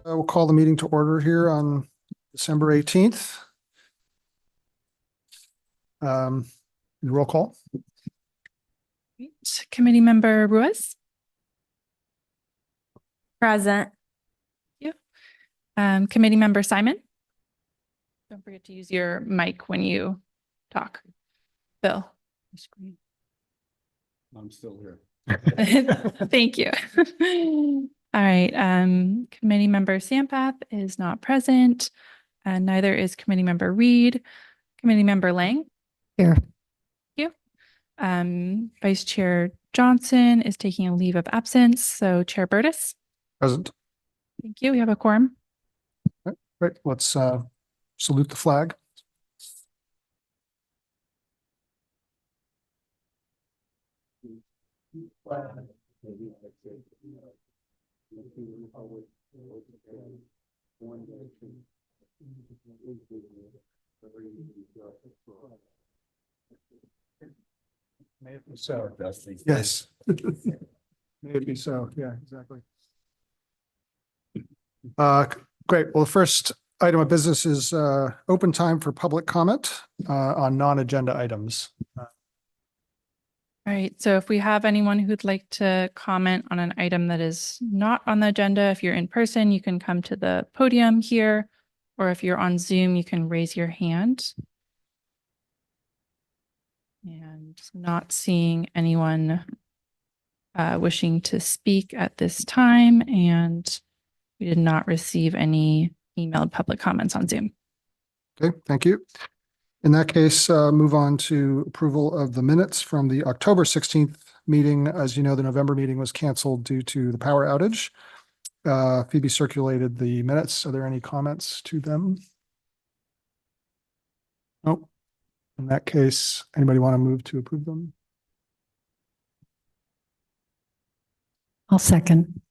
We'll call the meeting to order here on December 18th. Roll call. Committee member Ruiz. Present. Thank you. Committee member Simon. Don't forget to use your mic when you talk. Bill. I'm still here. Thank you. All right. Committee member Sampath is not present, and neither is committee member Reed. Committee member Lang. Here. Thank you. Vice Chair Johnson is taking a leave of absence. So Chair Burtis. Present. Thank you. We have a quorum. Right. Let's salute the flag. May it be so. Yes. May it be so. Yeah, exactly. Great. Well, the first item of business is open time for public comment on non-agenda items. All right, so if we have anyone who'd like to comment on an item that is not on the agenda, if you're in person, you can come to the podium here, or if you're on Zoom, you can raise your hand. And not seeing anyone wishing to speak at this time, and we did not receive any emailed public comments on Zoom. Okay, thank you. In that case, move on to approval of the minutes from the October 16th meeting. As you know, the November meeting was canceled due to the power outage. Phoebe circulated the minutes. Are there any comments to them? Nope. In that case, anybody want to move to approve them? I'll second.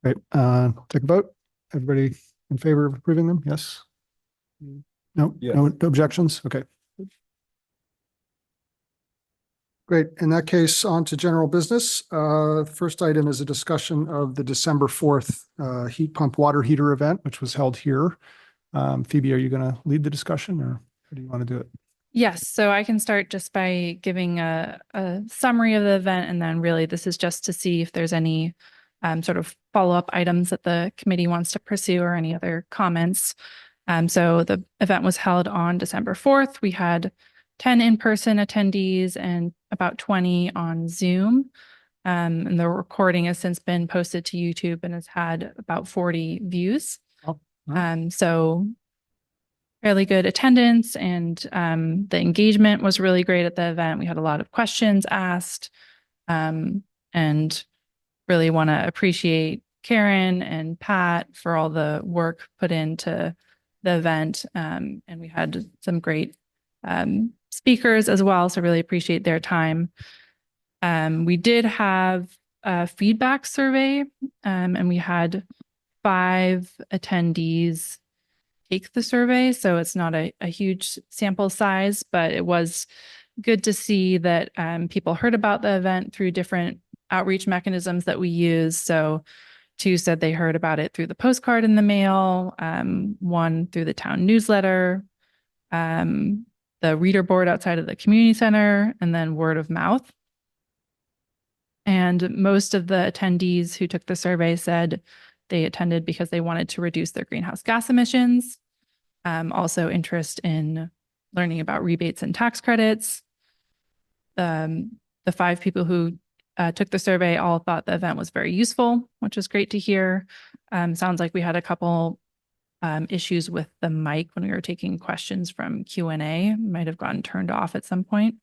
Great. Take a vote. Everybody in favor of approving them? Yes? No? Yes. No objections? Okay. Great. In that case, on to general business. First item is a discussion of the December 4th heat pump water heater event, which was held here. Phoebe, are you going to lead the discussion, or how do you want to do it? Yes, so I can start just by giving a summary of the event, and then really this is just to see if there's any sort of follow-up items that the committee wants to pursue or any other comments. So the event was held on December 4th. We had 10 in-person attendees and about 20 on Zoom. And the recording has since been posted to YouTube and has had about 40 views. Oh, wow. So fairly good attendance, and the engagement was really great at the event. We had a lot of questions asked, and really want to appreciate Karen and Pat for all the work put into the event. And we had some great speakers as well, so really appreciate their time. We did have a feedback survey, and we had 5 attendees take the survey, so it's not a huge sample size, but it was good to see that people heard about the event through different outreach mechanisms that we use. So 2 said they heard about it through the postcard in the mail, 1 through the town newsletter, the reader board outside of the community center, and then word of mouth. And most of the attendees who took the survey said they attended because they wanted to reduce their greenhouse gas emissions. Also interest in learning about rebates and tax credits. The 5 people who took the survey all thought the event was very useful, which is great to hear. Sounds like we had a couple issues with the mic when we were taking questions from Q&A. Might have gotten turned off at some point.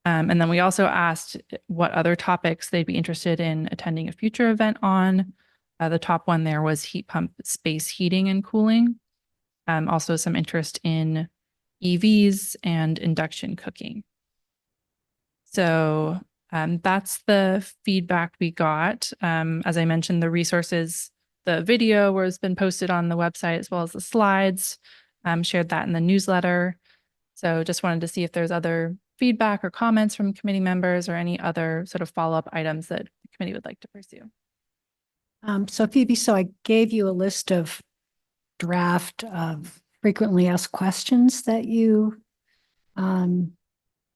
And then we also asked what other topics they'd be interested in attending a future event on. The top one there was heat pump space heating and cooling. Also some interest in EVs and induction cooking. So that's the feedback we got. As I mentioned, the resources, the video has been posted on the website as well as the slides, shared that in the newsletter. So just wanted to see if there's other feedback or comments from committee members or any other sort of follow-up items that the committee would like to pursue. So Phoebe, so I gave you a list of draft of frequently asked questions that you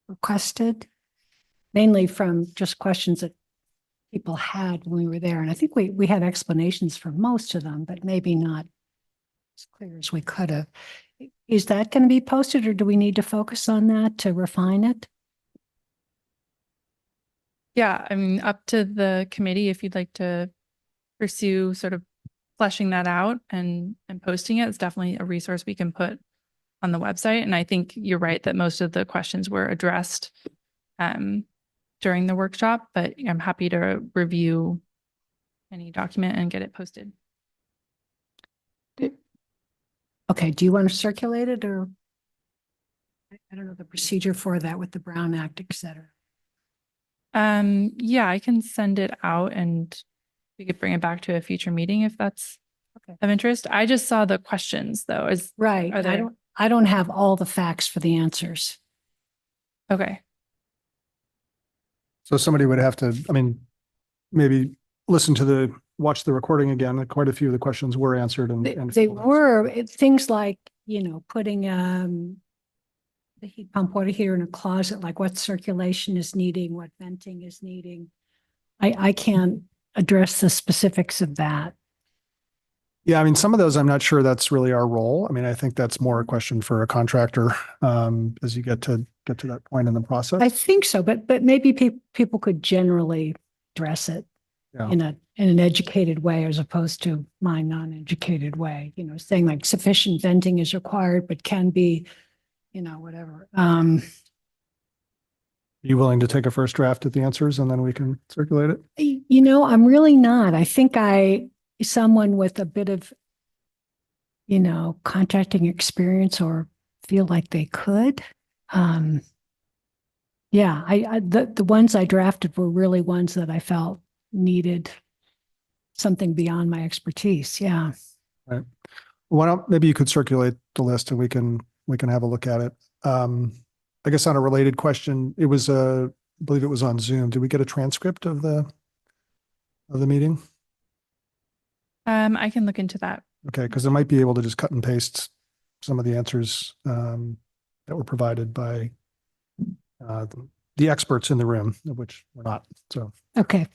requested, mainly from just questions that people had when we were there. And I think we had explanations for most of them, but maybe not as clear as we could have. Is that going to be posted, or do we need to focus on that to refine it? Yeah, I mean, up to the committee if you'd like to pursue sort of fleshing that out and posting it. It's definitely a resource we can put on the website. And I think you're right that most of the questions were addressed during the workshop, but I'm happy to review any document and get it posted. Okay, do you want to circulate it, or I don't know the procedure for that with the Brown Act, et cetera. Yeah, I can send it out and we could bring it back to a future meeting if that's Okay. of interest. I just saw the questions though. Right. Are there- I don't have all the facts for the answers. Okay. So somebody would have to, I mean, maybe watch the recording again. Quite a few of the questions were answered and They were things like, putting the heat pump water heater in a closet, like what circulation is needing, what venting is needing. I can't address the specifics of that. Yeah, I mean, some of those, I'm not sure that's really our role. I mean, I think that's more a question for a contractor as you get to that point in the process. I think so, but maybe people could generally address it Yeah. in an educated way as opposed to my non-educated way, saying like sufficient venting is required, but can be, whatever. Are you willing to take a first draft at the answers and then we can circulate it? I'm really not. I think someone with a bit of, contracting experience or feel like they could. Yeah, the ones I drafted were really ones that I felt needed something beyond my expertise. Yeah. Right. Why don't, maybe you could circulate the list and we can have a look at it. I guess on a related question, it was I believe it was on Zoom. Did we get a transcript of the meeting? I can look into that. Okay, because I might be able to just cut and paste some of the answers that were provided by the experts in the room, of which we're not. So, Okay.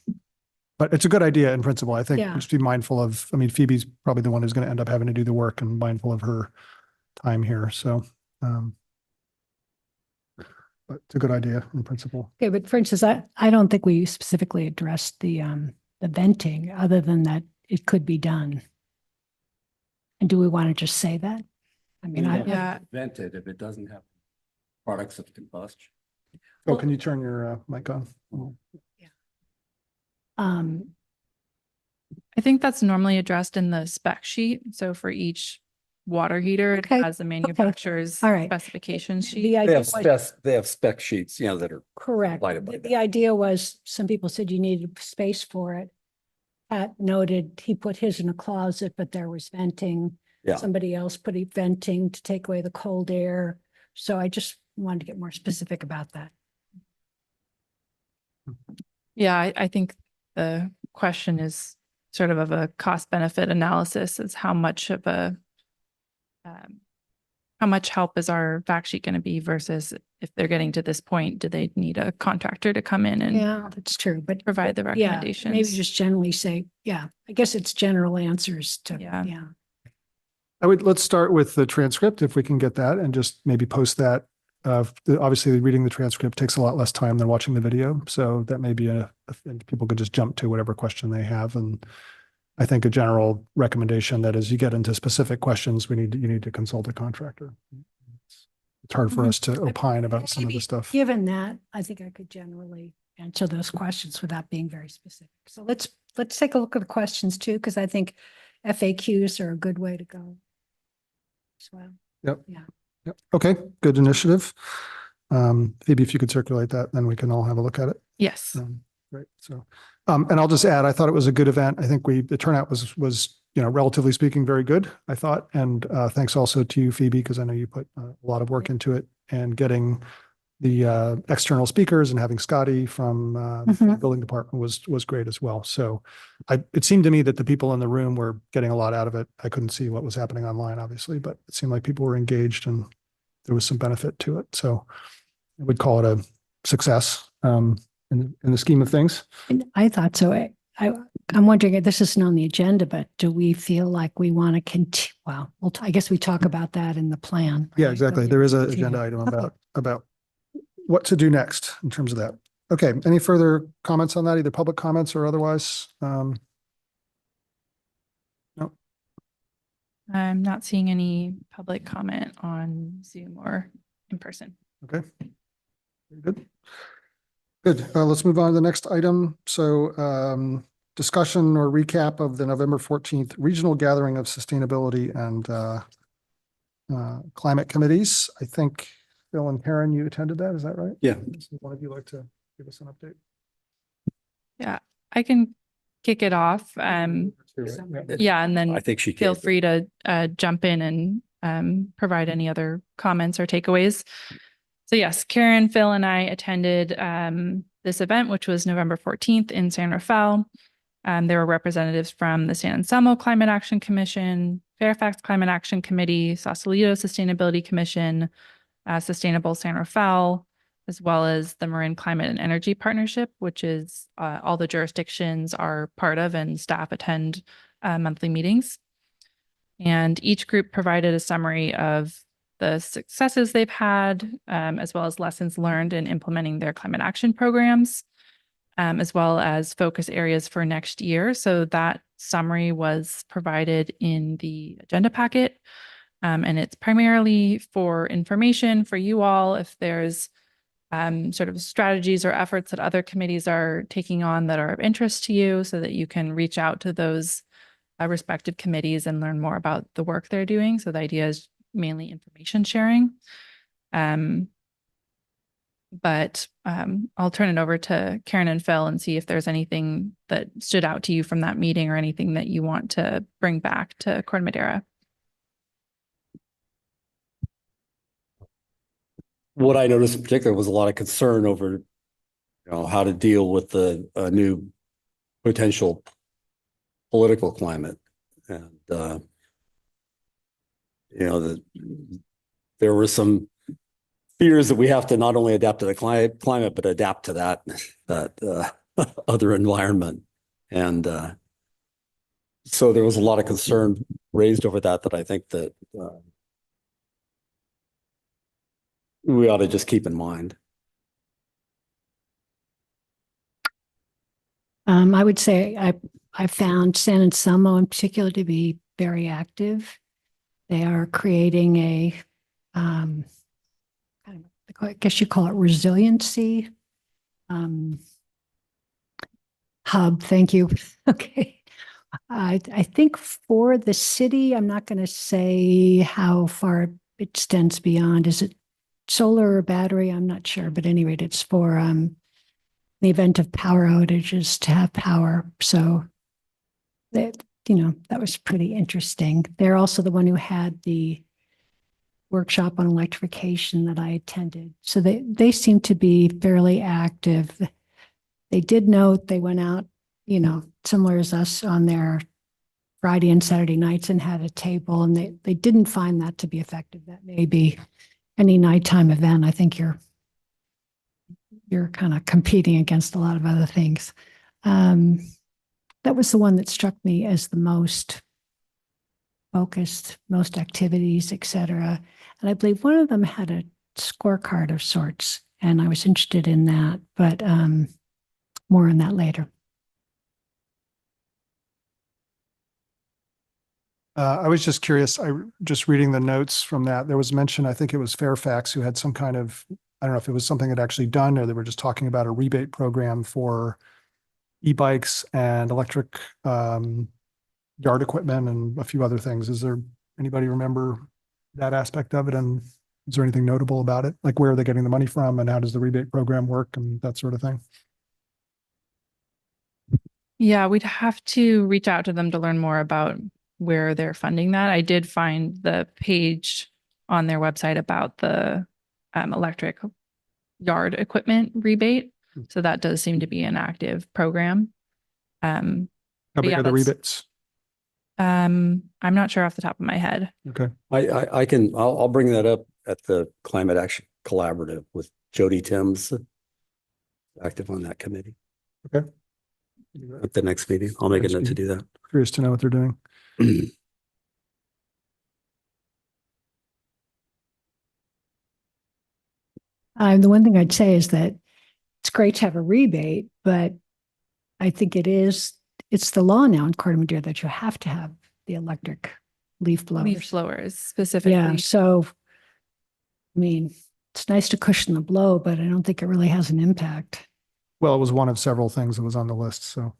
but it's a good idea in principle. I think Yeah. just be mindful of, I mean, Phoebe's probably the one who's going to end up having to do the work and mindful of her time here. So, but it's a good idea in principle. Okay, but for instance, I don't think we specifically addressed the venting, other than that it could be done. And do we want to just say that? I mean, Yeah. Vented if it doesn't have products of combustion. Oh, can you turn your mic on? I think that's normally addressed in the spec sheet. So for each water heater, it Okay. has the manufacturer's All right. specification sheet. the They idea have was they have spec sheets, that are correct. lighted by The idea was some people said you needed space for it. Pat noted he put his in a closet, but there was venting. Yeah. Somebody else put venting to take away the cold air. So I just wanted to get more specific about that. Yeah, I think the question is sort of a cost benefit analysis is how much help is our fact sheet going to be versus if they're getting to this point, do they need a contractor to come in and Yeah, that's true. But provide the yeah, recommendations? maybe just generally say, yeah, I guess it's general answers to, Yeah. yeah. Let's start with the transcript if we can get that and just maybe post that. Obviously reading the transcript takes a lot less time than watching the video. So that may be people could just jump to whatever question they have. And I think a general recommendation that as you get into specific questions, you need to consult a contractor. It's hard for us to opine about some of the stuff. Given that, I think I could generally answer those questions without being very specific. So let's take a look at the questions too, because I think FAQs are a good way to go as well. Yep. Yeah. Yep. Okay, good initiative. Phoebe, if you could circulate that, then we can all have a look at it. Yes. Great. So, and I'll just add, I thought it was a good event. I think the turnout was, relatively speaking, very good, I thought. And thanks also to you, Phoebe, because I know you put a lot of work into it and getting the external speakers and having Scotty from the Mhm. building department was great as well. So it seemed to me that the people in the room were getting a lot out of it. I couldn't see what was happening online, obviously, but it seemed like people were engaged and there was some benefit to it. So I would call it a success in the scheme of things. And I thought so. I'm wondering if this isn't on the agenda, but do we feel like we want to continue? Well, I guess we talk about that in the plan. Yeah, right? exactly. But There is an continue. agenda item Okay. about what to do next in terms of that. Okay, any further comments on that, either public comments or otherwise? No, I'm not seeing any public comment on Zoom or in person. okay. Very good. Good. Let's move on to the next item. So discussion or recap of the November 14th regional gathering of sustainability and climate committees. I think Phil and Karen, you attended that. Is that right? Yeah. Does one of you like to give us an update? Yeah, I can kick it off. Yeah, and then I think she feel gave it. free to jump in and provide any other comments or takeaways. So yes, Karen, Phil, and I attended this event, which was November 14th in San Rafael. There were representatives from the San Anselmo Climate Action Commission, Fairfax Climate Action Committee, Sausalito Sustainability Commission, Sustainable San Rafael, as well as the Marin Climate and Energy Partnership, which is all the jurisdictions are part of and staff attend monthly meetings. And each group provided a summary of the successes they've had, as well as lessons learned in implementing their climate action programs, as well as focus areas for next year. So that summary was provided in the agenda packet. And it's primarily for information for you all if there's sort of strategies or efforts that other committees are taking on that are of interest to you so that you can reach out to those respective committees and learn more about the work they're doing. So the idea is mainly information sharing. But I'll turn it over to Karen and Phil and see if there's anything that stood out to you from that meeting or anything that you want to bring back to Corte Madera. What I noticed in particular was a lot of concern over, how to deal with the new potential political climate. And, there were some fears that we have to not only adapt to the climate, but adapt to that other environment. And so there was a lot of concern raised over that I think that we ought to just keep in mind. I would say I found San Anselmo in particular to be very active. They are creating a, I guess you call it resiliency hub. Thank you. Okay. I think for the city, I'm not going to say how far it extends beyond. Is it solar or battery? I'm not sure, but anyway, it's for the event of power outages to have power. So that, that was pretty interesting. They're also the one who had the workshop on electrification that I attended. So they seem to be fairly active. They did note they went out, similar as us on their Friday and Saturday nights and had a table, and they didn't find that to be effective. That may be any nighttime event. I think you're kind of competing against a lot of other things. That was the one that struck me as the most focused, most activities, etc. And I believe one of them had a scorecard of sorts, and I was interested in that, but more on that later. I was just curious, just reading the notes from that, there was mention, I think it was Fairfax who had some kind of, I don't know if it was something that actually done or they were just talking about a rebate program for e-bikes and electric yard equipment and a few other things. Is there anybody remember that aspect of it? And is there anything notable about it? Like where are they getting the money from and how does the rebate program work and that sort of thing? Yeah, we'd have to reach out to them to learn more about where they're funding that. I did find the page on their website about the electric yard equipment rebate. So that does seem to be an active program. How But big yeah, are the that's- rebates? I'm not sure off the top of my head. Okay. I'll bring that up at the Climate Action Collaborative with Jody Timms, active on that committee Okay. at the next meeting. I'll make a Next note to meeting. do that. Curious to know what they're doing. The one thing I'd say is that it's great to have a rebate, but I think it's the law now in Corte Madera that you have to have the electric leaf blowers. Leaf blowers specifically. Yeah, so, I mean, it's nice to cushion the blow, but I don't think it really has an impact. Well, it was one of several things that was on the list, so.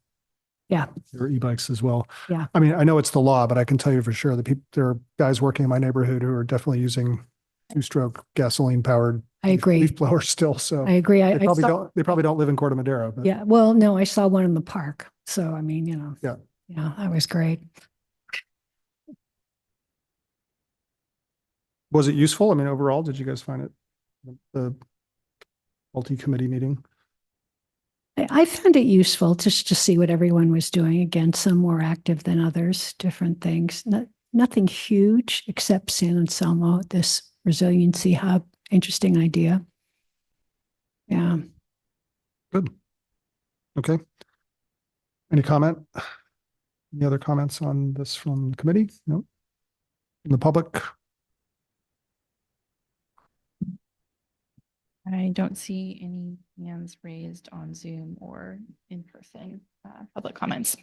Yeah. There are e-bikes as well. Yeah. I mean, I know it's the law, but I can tell you for sure that there are guys working in my neighborhood who are definitely using two-stroke gasoline powered I agree. leaf blowers still, so. I agree. They probably don't live in Corte Madera, but. Yeah, well, no, I saw one in the park. So, I mean, Yeah. Yeah, that was great. Was it useful? I mean, overall, did you guys find it the multi-committee meeting? I found it useful just to see what everyone was doing. Again, some more active than others, different things. Nothing huge except San Anselmo, this resiliency hub. Interesting idea. Yeah. Good. Okay. Any comment? Any other comments on this from the committee? No? From the public? I don't see any hands raised on Zoom or in person public comments.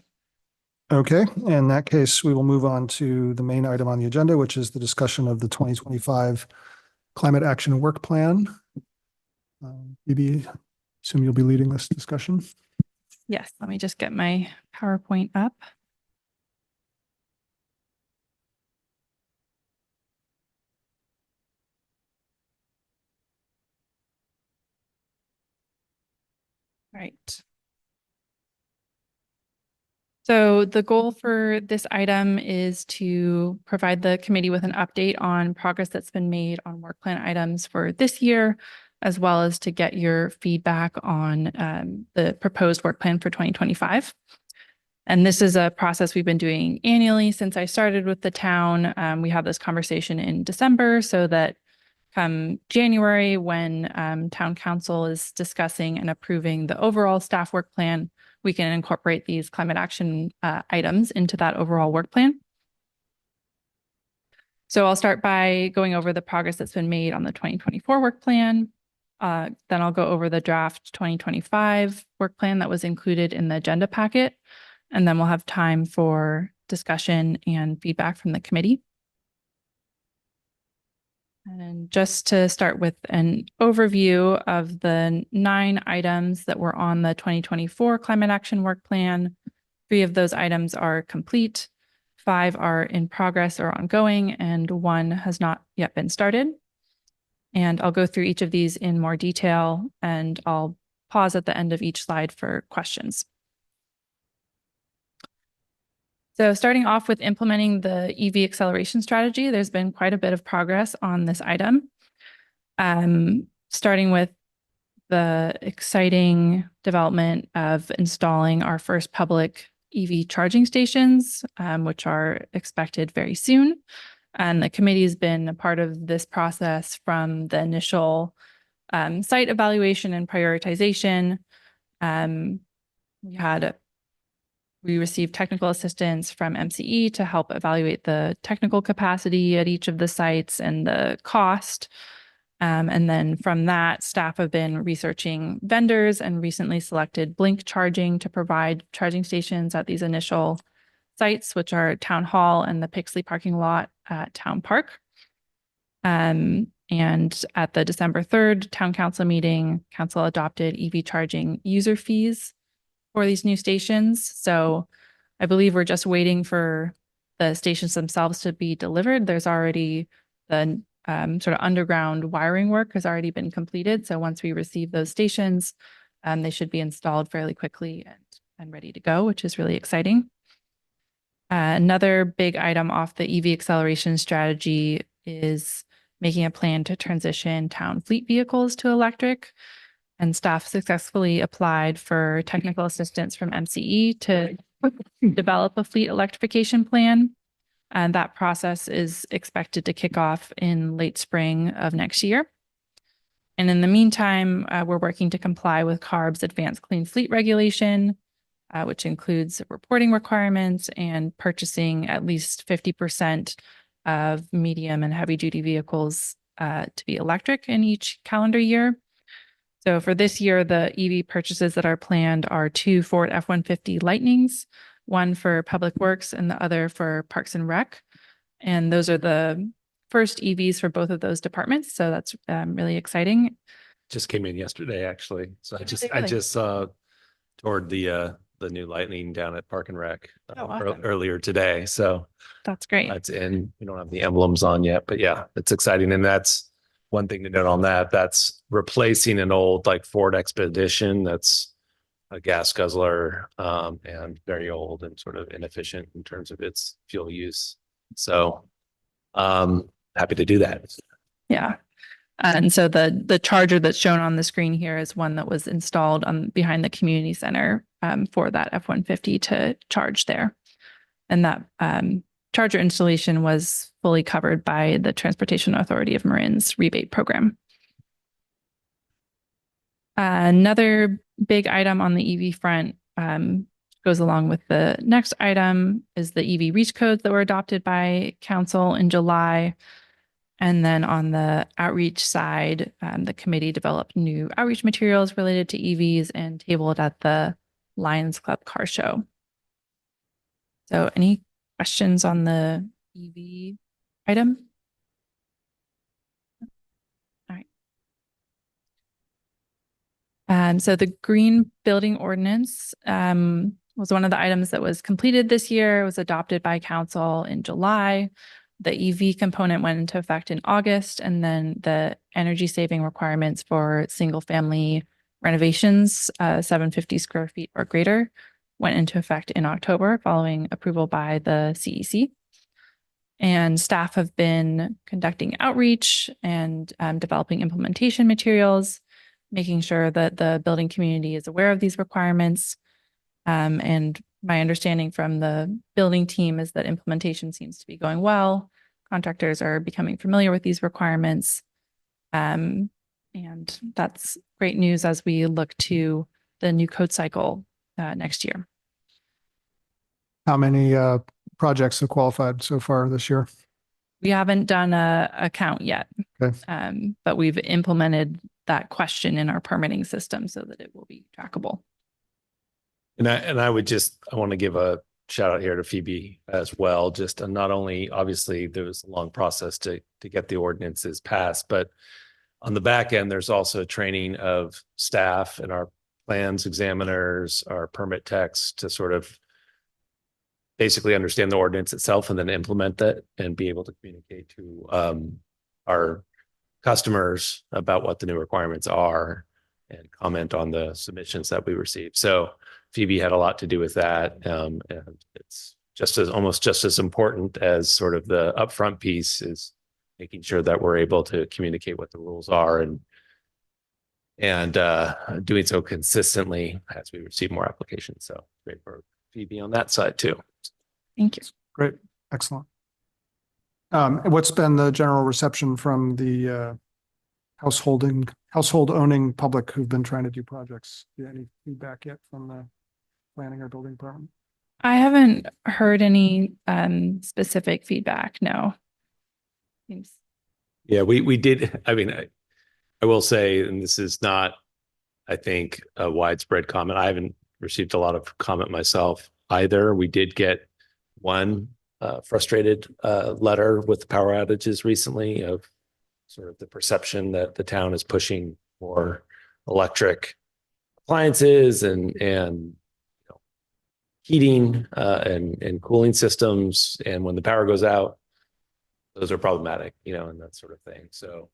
Okay, in that case, we will move on to the main item on the agenda, which is the discussion of the 2025 Climate Action Work Plan. Phoebe, assume you'll be leading this discussion. Yes, let me just get my PowerPoint up. Right. So the goal for this item is to provide the committee with an update on progress that's been made on work plan items for this year, as well as to get your feedback on the proposed work plan for 2025. And this is a process we've been doing annually since I started with the town. We have this conversation in December so that come January, when town council is discussing and approving the overall staff work plan, we can incorporate these climate action items into that overall work plan. So I'll start by going over the progress that's been made on the 2024 work plan. Then I'll go over the draft 2025 work plan that was included in the agenda packet. And then we'll have time for discussion and feedback from the committee. And just to start with an overview of the 9 items that were on the 2024 Climate Action Work Plan, 3 of those items are complete, 5 are in progress or ongoing, and 1 has not yet been started. And I'll go through each of these in more detail, and I'll pause at the end of each slide for questions. So starting off with implementing the EV acceleration strategy, there's been quite a bit of progress on this item. Starting with the exciting development of installing our first public EV charging stations, which are expected very soon. And the committee has been a part of this process from the initial site evaluation and prioritization. We received technical assistance from MCE to help evaluate the technical capacity at each of the sites and the cost. And then from that, staff have been researching vendors and recently selected Blink Charging to provide charging stations at these initial sites, which are Town Hall and the Pixley parking lot at Town Park. And at the December 3rd Town Council meeting, Council adopted EV charging user fees for these new stations. So I believe we're just waiting for the stations themselves to be delivered. There's already the sort of underground wiring work has already been completed. So once we receive those stations, they should be installed fairly quickly and ready to go, which is really exciting. Another big item off the EV acceleration strategy is making a plan to transition town fleet vehicles to electric. And staff successfully applied for technical assistance from MCE to develop a fleet electrification plan. And that process is expected to kick off in late spring of next year. And in the meantime, we're working to comply with CARB's Advanced Clean Fleet Regulation, which includes reporting requirements and purchasing at least 50% of medium and heavy duty vehicles to be electric in each calendar year. So for this year, the EV purchases that are planned are 2 Ford F-150 Lightnings, one for Public Works and the other for Parks and Rec. And those are the first EVs for both of those departments. So that's really exciting. Just came in yesterday, actually. So I Really? just saw toward the new Lightning down at Park and Rec Oh, awesome. earlier today. So That's great. that's in. We don't have the emblems on yet, but yeah, it's exciting. And that's one thing to note on that. That's replacing an old like Ford Expedition that's a gas guzzler and very old and sort of inefficient in terms of its fuel use. So happy to do that. Yeah. And so the charger that's shown on the screen here is one that was installed on behind the community center for that F-150 to charge there. And that charger installation was fully covered by the Transportation Authority of Marin's rebate program. Another big item on the EV front goes along with the next item is the EV reach codes that were adopted by council in July. And then on the outreach side, the committee developed new outreach materials related to EVs and tabled at the Lions Club car show. So any questions on the EV item? All right. So the green building ordinance was one of the items that was completed this year. It was adopted by council in July. The EV component went into effect in August, and then the energy saving requirements for single family renovations, 750 square feet or greater, went into effect in October following approval by the CEC. And staff have been conducting outreach and developing implementation materials, making sure that the building community is aware of these requirements. And my understanding from the building team is that implementation seems to be going well. Contractors are becoming familiar with these requirements. And that's great news as we look to the new code cycle next year. How many projects have qualified so far this year? We haven't done a count yet, Okay. But we've implemented that question in our permitting system so that it will be trackable. And I want to give a shout out here to Phoebe as well. Just not only obviously there was a long process to get the ordinances passed, but on the back end, there's also training of staff and our plans examiners, our permit techs to sort of basically understand the ordinance itself and then implement that and be able to communicate to our customers about what the new requirements are and comment on the submissions that we received. So Phoebe had a lot to do with that. And it's almost just as important as sort of the upfront piece is making sure that we're able to communicate what the rules are and doing so consistently as we receive more applications. So great for Phoebe on that side too. Thank you. Great. Excellent. What's been the general reception from the household owning public who've been trying to do projects? Any feedback yet from the planning or building department? I haven't heard any specific feedback. No. Yeah, we did. I mean, I will say, and this is not, I think, a widespread comment. I haven't received a lot of comment myself either. We did get one frustrated letter with the power outages recently of sort of the perception that the town is pushing for electric appliances and heating and cooling systems. And when the power goes out, those are problematic, and that sort of thing. So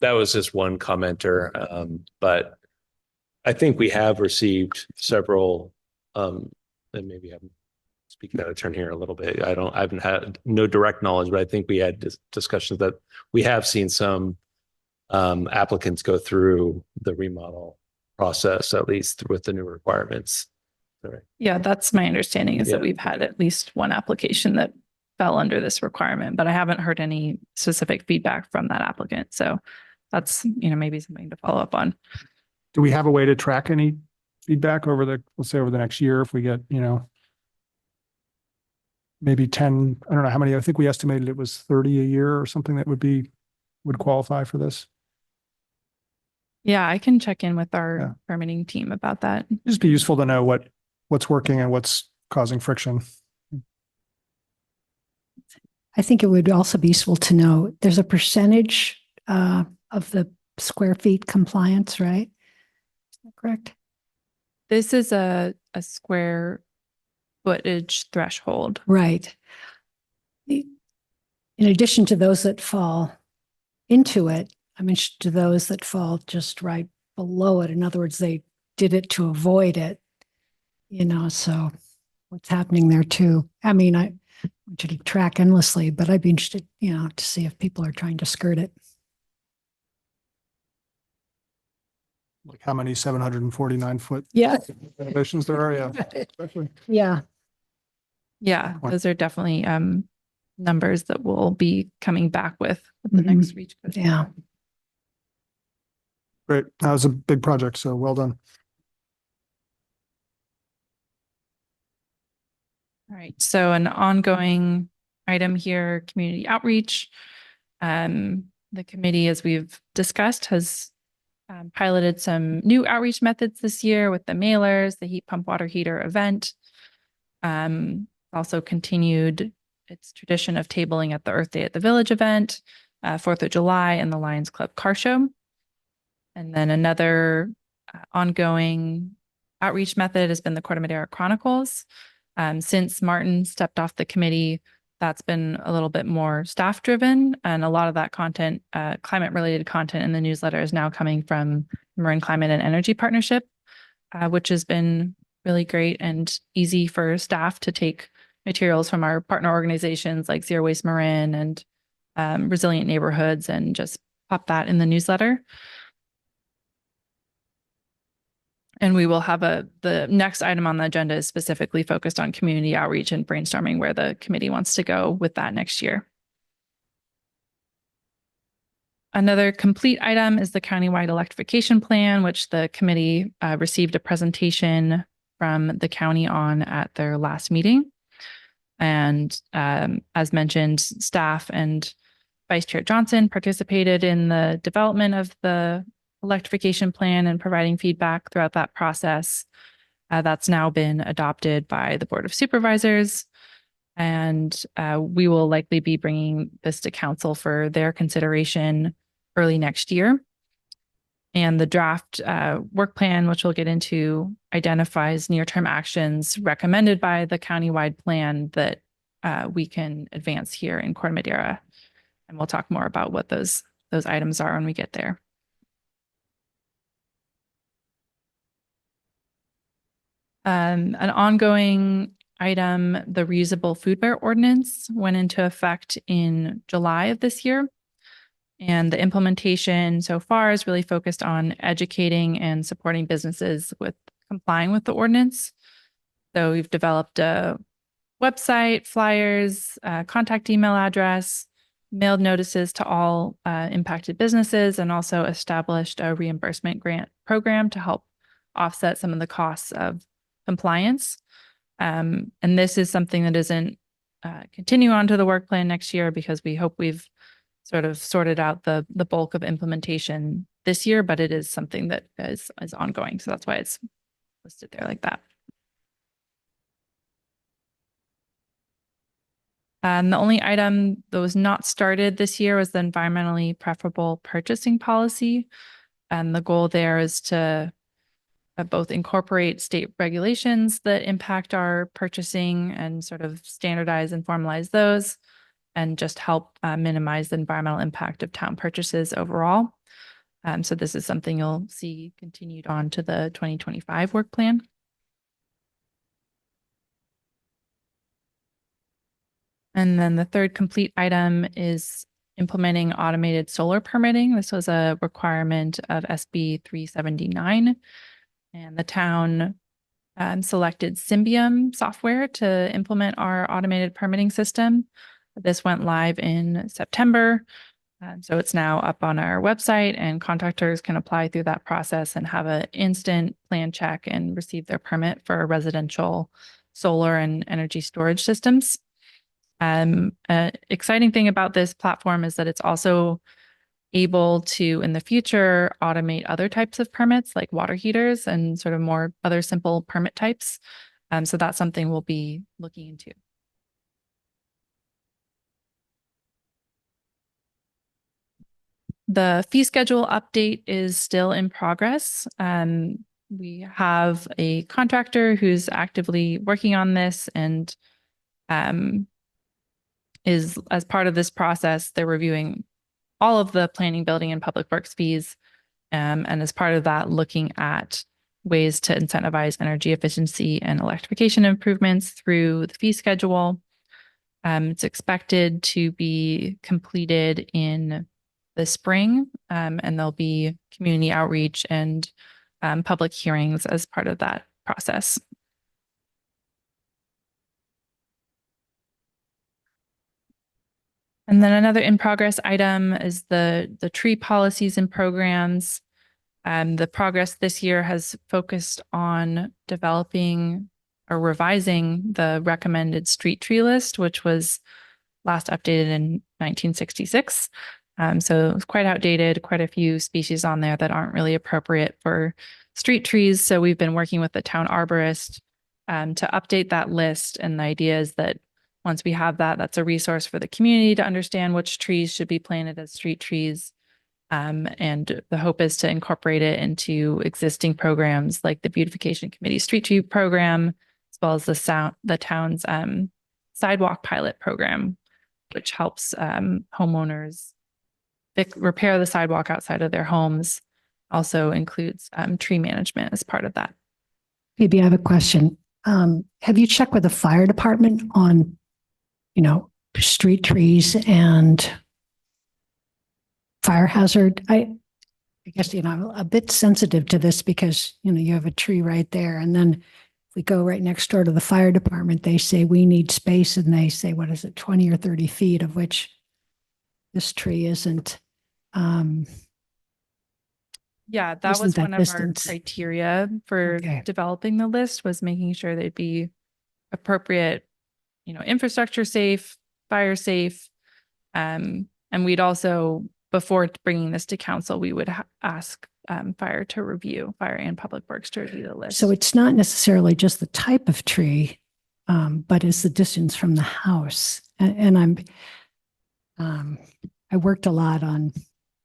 that was just one commenter. But I think we have received several, and maybe I'm speaking out of turn here a little bit. I haven't had no direct knowledge, but I think we had discussions that we have seen some applicants go through the remodel process, at least with the new requirements. Sorry. Yeah, that's my understanding is that Yeah. we've had at least one application that fell under this requirement, but I haven't heard any specific feedback from that applicant. So that's, maybe something to follow up on. Do we have a way to track any feedback let's say over the next year, if we get, maybe 10, I don't know how many, I think we estimated it was 30 a year or something that would qualify for this? Yeah, I can check in with Yeah. our permitting team about that. It'd just be useful to know what's working and what's causing friction. I think it would also be useful to know, there's a percentage of the square feet compliance, right? Is that correct? This is a square footage threshold. Right. In addition to those that fall into it, I mentioned to those that fall just right below it. In other words, they did it to avoid it, so what's happening there too. I mean, I want you to track endlessly, but I'd be interested, to see if people are trying to skirt it. Like how many 749-foot Yeah. renovations there are, yeah. Especially. Yeah. Yeah, What? those are definitely numbers that we'll be coming back with the next reach. Yeah. Great. That was a big project, so well done. All right, so an ongoing item here, community outreach. The committee, as we've discussed, has piloted some new outreach methods this year with the mailers, the heat pump water heater event. Also continued its tradition of tabling at the Earth Day at the Village event, 4th of July, and the Lions Club car show. And then another ongoing outreach method has been the Corte Madera Chronicles. Since Martin stepped off the committee, that's been a little bit more staff driven, and a lot of that content, climate related content in the newsletter, is now coming from Marin Climate and Energy Partnership, which has been really great and easy for staff to take materials from our partner organizations like Zero Waste Marin and Resilient Neighborhoods and just pop that in the newsletter. And we will have the next item on the agenda is specifically focused on community outreach and brainstorming where the committee wants to go with that next year. Another complete item is the countywide electrification plan, which the committee received a presentation from the county on at their last meeting. And as mentioned, staff and Vice Chair Johnson participated in the development of the electrification plan and providing feedback throughout that process. That's now been adopted by the Board of Supervisors. And we will likely be bringing this to council for their consideration early next year. And the draft work plan, which we'll get into, identifies near-term actions recommended by the countywide plan that we can advance here in Corte Madera. And we'll talk more about what those items are when we get there. An ongoing item, the reusable foodware ordinance went into effect in July of this year. And the implementation so far is really focused on educating and supporting businesses with complying with the ordinance. So we've developed a website, flyers, contact email address, mailed notices to all impacted businesses, and also established a reimbursement grant program to help offset some of the costs of compliance. And this is something that isn't continue on to the work plan next year because we hope we've sort of sorted out the bulk of implementation this year, but it is something that is ongoing. So that's why it's listed there like that. And the only item that was not started this year was the environmentally preferable purchasing policy. And the goal there is to both incorporate state regulations that impact our purchasing and sort of standardize and formalize those, and just help minimize the environmental impact of town purchases overall. So this is something you'll see continued on to the 2025 work plan. And then the third complete item is implementing automated solar permitting. This was a requirement of SB 379. And the town selected Symbium software to implement our automated permitting system. This went live in September. So it's now up on our website, and contractors can apply through that process and have an instant plan check and receive their permit for residential solar and energy storage systems. Exciting thing about this platform is that it's also able to, in the future, automate other types of permits like water heaters and sort of more other simple permit types. So that's something we'll be looking into. The fee schedule update is still in progress. We have a contractor who's actively working on this, and is, as part of this process, they're reviewing all of the planning, building, and public works fees. And as part of that, looking at ways to incentivize energy efficiency and electrification improvements through the fee schedule. It's expected to be completed in the spring, and there'll be community outreach and public hearings as part of that process. And then another in progress item is the tree policies and programs. The progress this year has focused on developing or revising the recommended street tree list, which was last updated in 1966. So it's quite outdated, quite a few species on there that aren't really appropriate for street trees. So we've been working with the town arborist to update that list. And the idea is that once we have that, that's a resource for the community to understand which trees should be planted as street trees. And the hope is to incorporate it into existing programs like the Beautification Committee Street Tree Program, as well as the town's sidewalk pilot program, which helps homeowners repair the sidewalk outside of their homes. Also includes tree management as part of that. Maybe I have a question. Have you checked with the fire department on, street trees and fire hazard? I guess, I'm a bit sensitive to this because, you have a tree right there. And then if we go right next door to the fire department, they say we need space, and they say, 20 or 30 feet, of which this tree isn't. Yeah, that was one of our criteria for developing the list, was making sure they'd be appropriate, infrastructure safe, fire safe. And we'd also, before bringing this to council, we would ask fire and public works to review the list. So it's not necessarily just the type of tree, but it's the distance from the house. And I worked a lot on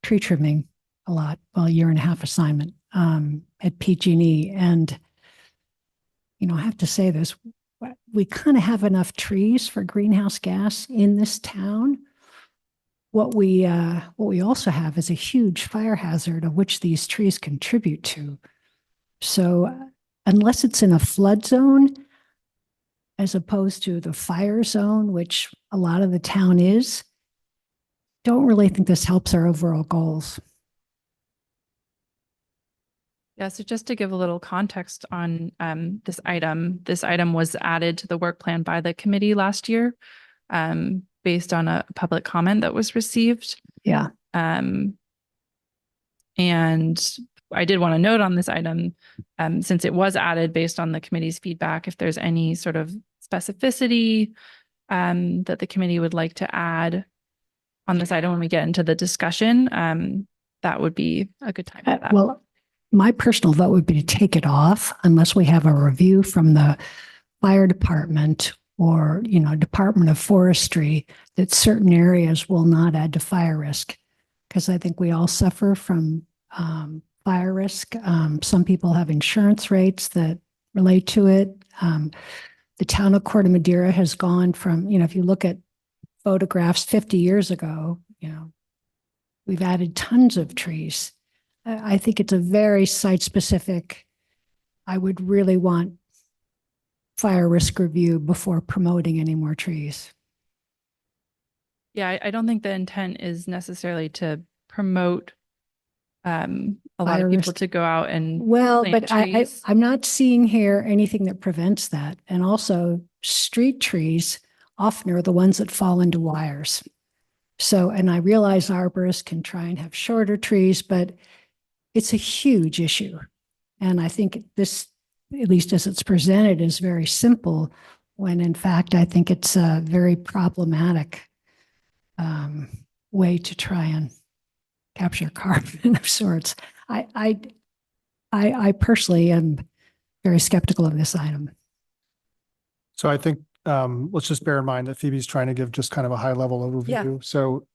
tree trimming, a year and a half assignment at PG&E. And, I have to say this, we kind of have enough trees for greenhouse gas in this town. What we also have is a huge fire hazard, of which these trees contribute to. So unless it's in a flood zone, as opposed to the fire zone, which a lot of the town is, don't really think this helps our overall goals. Yeah, so just to give a little context on this item was added to the work plan by the committee last year based on a public comment that was received. Yeah. And I did want to note on this item, since it was added based on the committee's feedback, if there's any sort of specificity that the committee would like to add on this item when we get into the discussion, that would be a good time for that. Well, my personal vote would be to take it off unless we have a review from the fire department or, Department of Forestry that certain areas will not add to fire risk. Because I think we all suffer from fire risk. Some people have insurance rates that relate to it. The town of Corte Madera has gone from, if you look at photographs 50 years ago, we've added tons of trees. I think it's a very site specific. I would really want fire risk review before promoting any more trees. Yeah, I don't think the intent is necessarily to promote a lot of Fire people risk. to go out and Well, plant but trees. I'm not seeing here anything that prevents that. And also street trees often are the ones that fall into wires. So, and I realize arborists can try and have shorter trees, but it's a huge issue. And I think this, at least as it's presented, is very simple, when in fact, I think it's a very problematic way to try and capture carbon of sorts. I personally am very skeptical of this item. So I think, let's just bear in mind that Phoebe's trying to give just kind of a high level overview. So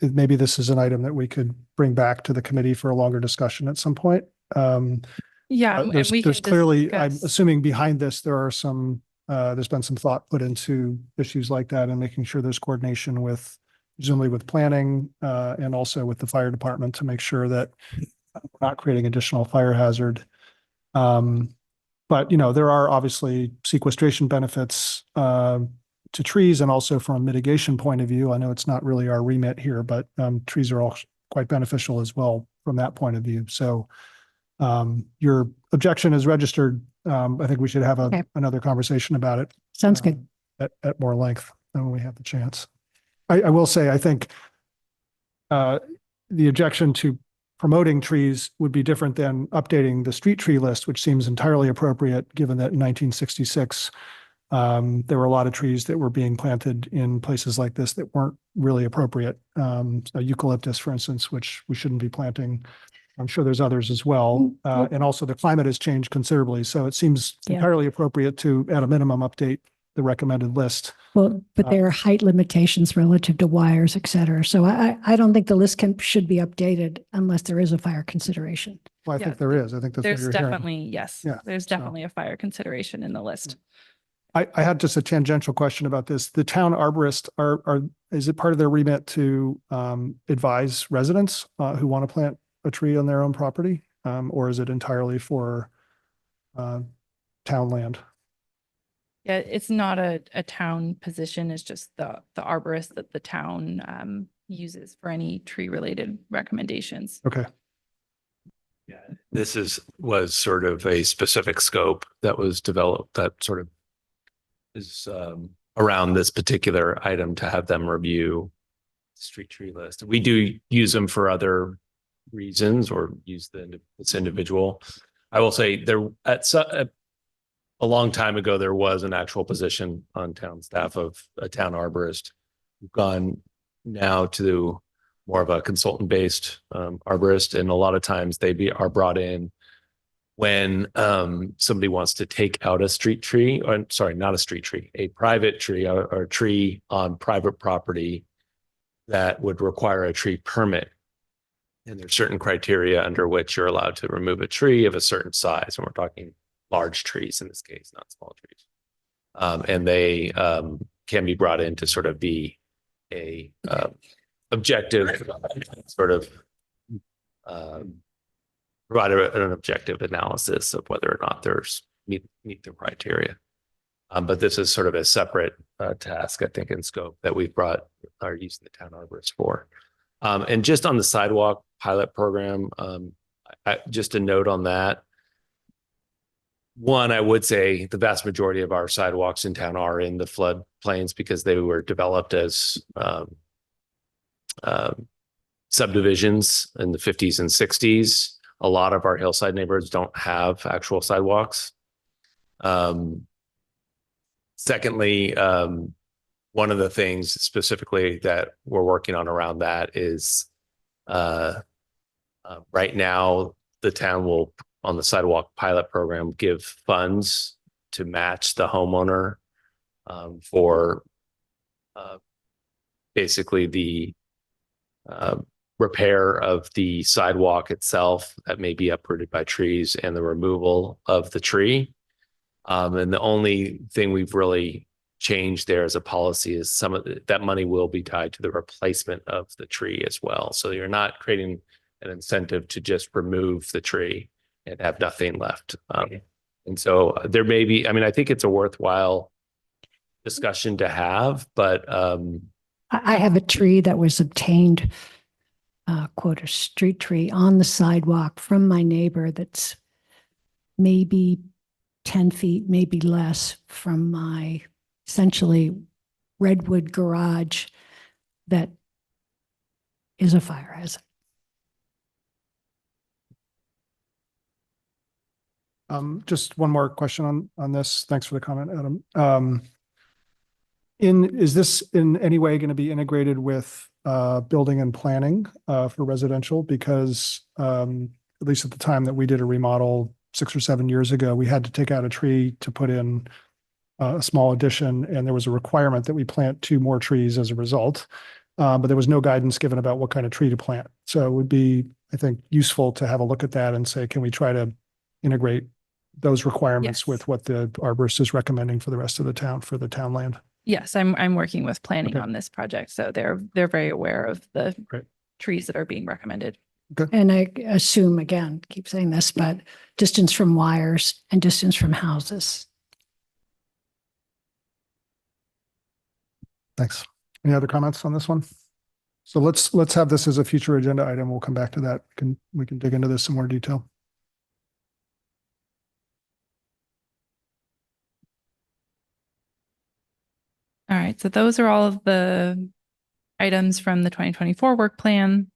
maybe this is an item that we could bring back to the committee for a longer discussion at some point. Yeah, and There's we can clearly, I'm discuss- assuming behind this, there are some, there's been some thought put into issues like that and making sure there's coordination with, presumably with planning, and also with the fire department to make sure that we're not creating additional fire hazard. But, you know, there are obviously sequestration benefits to trees, and also from a mitigation point of view. I know it's not really our remit here, but trees are all quite beneficial as well from that point of view. So your objection is registered. I think we should have another conversation about it. Sounds good. At more length when we have the chance. I will say, I think the objection to promoting trees would be different than updating the street tree list, which seems entirely appropriate, given that in 1966, there were a lot of trees that were being planted in places like this that weren't really appropriate. Eucalyptus, for instance, which we shouldn't be planting. I'm sure there's others as well. And also the climate has changed considerably. So it seems entirely appropriate to, at a minimum, update the recommended list. Well, but there are height limitations relative to wires, et cetera. So I don't think the list should be updated unless there is a fire consideration. Well, I think there is. I think that's what There's you're hearing. definitely, yes, Yeah, there's so- definitely a fire consideration in the list. I had just a tangential question about this. The town arborist is it part of their remit to advise residents who want to plant a tree on their own property? Or is it entirely for town land? Yeah, it's not a town position. It's just the arborist that the town uses for any tree related recommendations. Okay. Yeah, this was sort of a specific scope that was developed that sort of is around this particular item to have them review street tree list. We do use them for other reasons or use this individual. I will say there a long time ago, there was an actual position on town staff of a town arborist. We've gone now to more of a consultant-based arborist, and a lot of times they are brought in when somebody wants to take out a street tree, or sorry, not a street tree, a private tree or a tree on private property that would require a tree permit. And there's certain criteria under which you're allowed to remove a tree of a certain size, and we're talking large trees in this case, not small trees. And they can be brought in to sort of be a objective sort of provide an objective analysis of whether or not there's meet the criteria. But this is sort of a separate task, I think, in scope that we've are using the town arborist for. And just on the sidewalk pilot program, just a note on that. One, I would say the vast majority of our sidewalks in town are in the flood plains because they were developed as subdivisions in the 50s and 60s. A lot of our hillside neighborhoods don't have actual sidewalks. Secondly, one of the things specifically that we're working on around that is right now the town will, on the sidewalk pilot program, give funds to match the homeowner for basically the repair of the sidewalk itself that may be uprooted by trees and the removal of the tree. And the only thing we've really changed there as a policy is some of that money will be tied to the replacement of the tree as well. So you're not creating an incentive to just remove the tree and have nothing left. And so there may be, I mean, I think it's a worthwhile discussion to have, but I have a tree that was obtained, quote, a street tree on the sidewalk from my neighbor that's maybe 10 feet, maybe less from my essentially redwood garage that is a fire hazard. Just one more question on this. Thanks for the comment, Adam. Is this in any way going to be integrated with building and planning for residential? Because at least at the time that we did a remodel 6 or 7 years ago, we had to take out a tree to put in a small addition, and there was a requirement that we plant 2 more trees as a result. But there was no guidance given about what kind of tree to plant. So it would be, I think, useful to have a look at that and say, can we try to integrate those requirements Yes. with what the arborist is recommending for the rest of the town, for the town land? Yes, I'm working with planning Okay. on this project, so they're very aware of the Great. trees that are being recommended. And I assume, again, keep saying this, but distance from wires and distance from houses. Thanks. Any other comments on this one? So let's have this as a future agenda item. We'll come back to that. We can dig into this in more detail. All right, so those are all of the items from the 2024 work plan.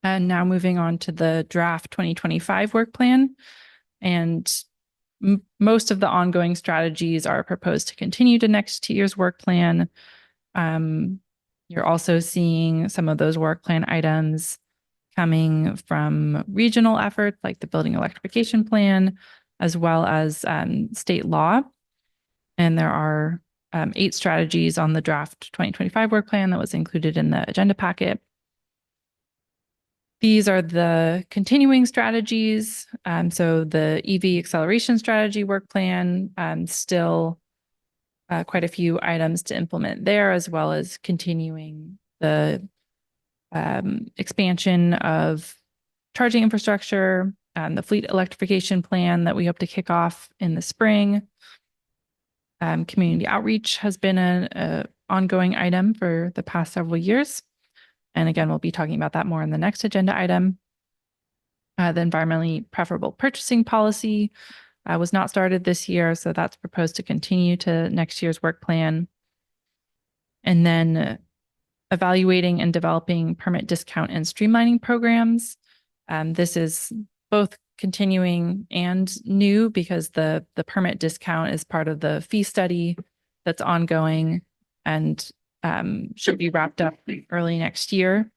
And now moving on to the draft 2025 work plan. And most of the ongoing strategies are proposed to continue to next year's work plan. You're also seeing some of those work plan items coming from regional efforts like the building electrification plan, as well as state law. And there are 8 strategies on the draft 2025 work plan that was included in the agenda packet. These are the continuing strategies. So the EV acceleration strategy work plan, still quite a few items to implement there, as well as continuing the expansion of charging infrastructure, the fleet electrification plan that we hope to kick off in the spring. Community outreach has been an ongoing item for the past several years. And again, we'll be talking about that more in the next agenda item. The environmentally preferable purchasing policy was not started this year, so that's proposed to continue to next year's work plan. And then evaluating and developing permit discount and streamlining programs. This is both continuing and new because the permit discount is part of the fee study that's ongoing and should be wrapped up early next year.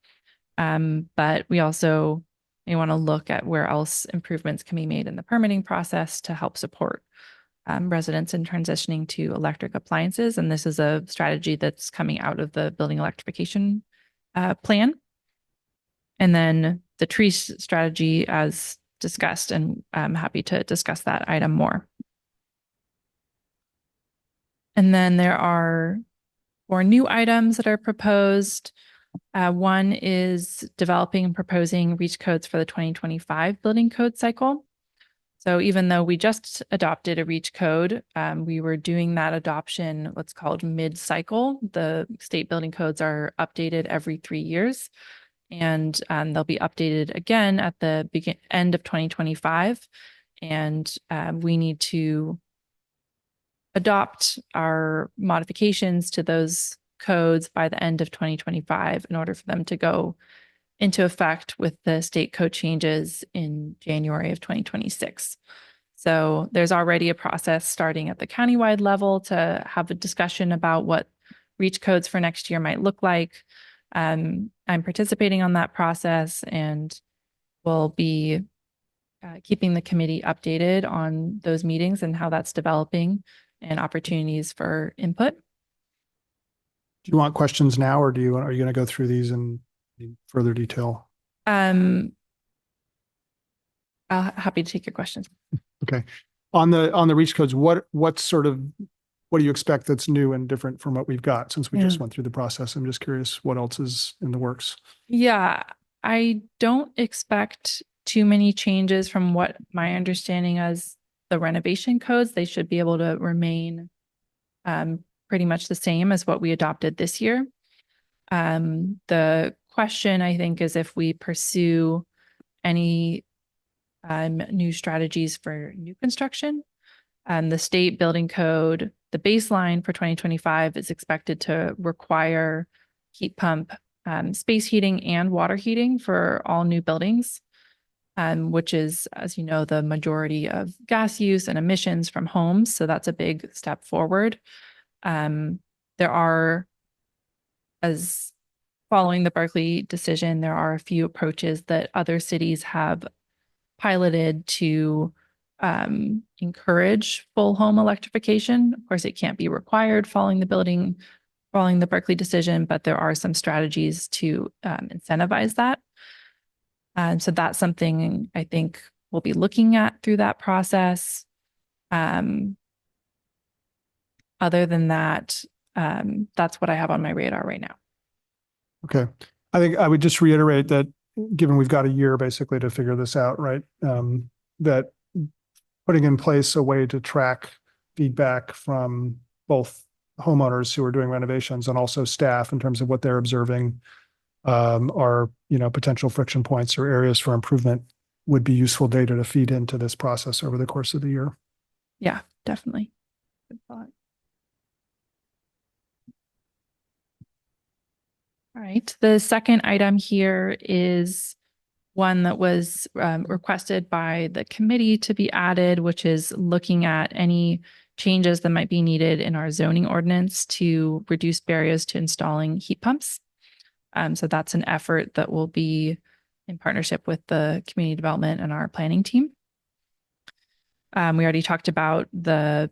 But we also may want to look at where else improvements can be made in the permitting process to help support residents in transitioning to electric appliances. And this is a strategy that's coming out of the building electrification plan. And then the tree strategy as discussed, and I'm happy to discuss that item more. And then there are 4 new items that are proposed. One is developing and proposing REACH codes for the 2025 building code cycle. So even though we just adopted a REACH code, we were doing that adoption what's called mid-cycle. The state building codes are updated every 3 years, and they'll be updated again at the end of 2025. And we need to adopt our modifications to those codes by the end of 2025 in order for them to go into effect with the state code changes in January of 2026. So there's already a process starting at the countywide level to have a discussion about what REACH codes for next year might look like. I'm participating on that process and will be keeping the committee updated on those meetings and how that's developing and opportunities for input. Do you want questions now, or are you going to go through these in further detail? I'm happy to take your questions. Okay. On the REACH codes, what do you expect that's new and different from what we've got since we just went through the process? I'm just curious what else is in the works. Yeah, I don't expect too many changes from what my understanding as the renovation codes. They should be able to remain pretty much the same as what we adopted this year. The question, I think, is if we pursue any new strategies for new construction. The state building code, the baseline for 2025 is expected to require heat pump, space heating and water heating for all new buildings, which is, as you know, the majority of gas use and emissions from homes. So that's a big step forward. There are, as following the Berkeley decision, there are a few approaches that other cities have piloted to encourage full home electrification. Of course, it can't be required following the Berkeley decision, but there are some strategies to incentivize that. So that's something I think we'll be looking at through that process. Other than that, that's what I have on my radar right now. Okay. I think I would just reiterate that given we've got a year basically to figure this out, right? That putting in place a way to track feedback from both homeowners who are doing renovations and also staff in terms of what they're observing are, potential friction points or areas for improvement would be useful data to feed into this process over the course of the year. Yeah, definitely. Good thought. All right. The second item here is one that was requested by the committee to be added, which is looking at any changes that might be needed in our zoning ordinance to reduce barriers to installing heat pumps. So that's an effort that will be in partnership with the community development and our planning team. We already talked about the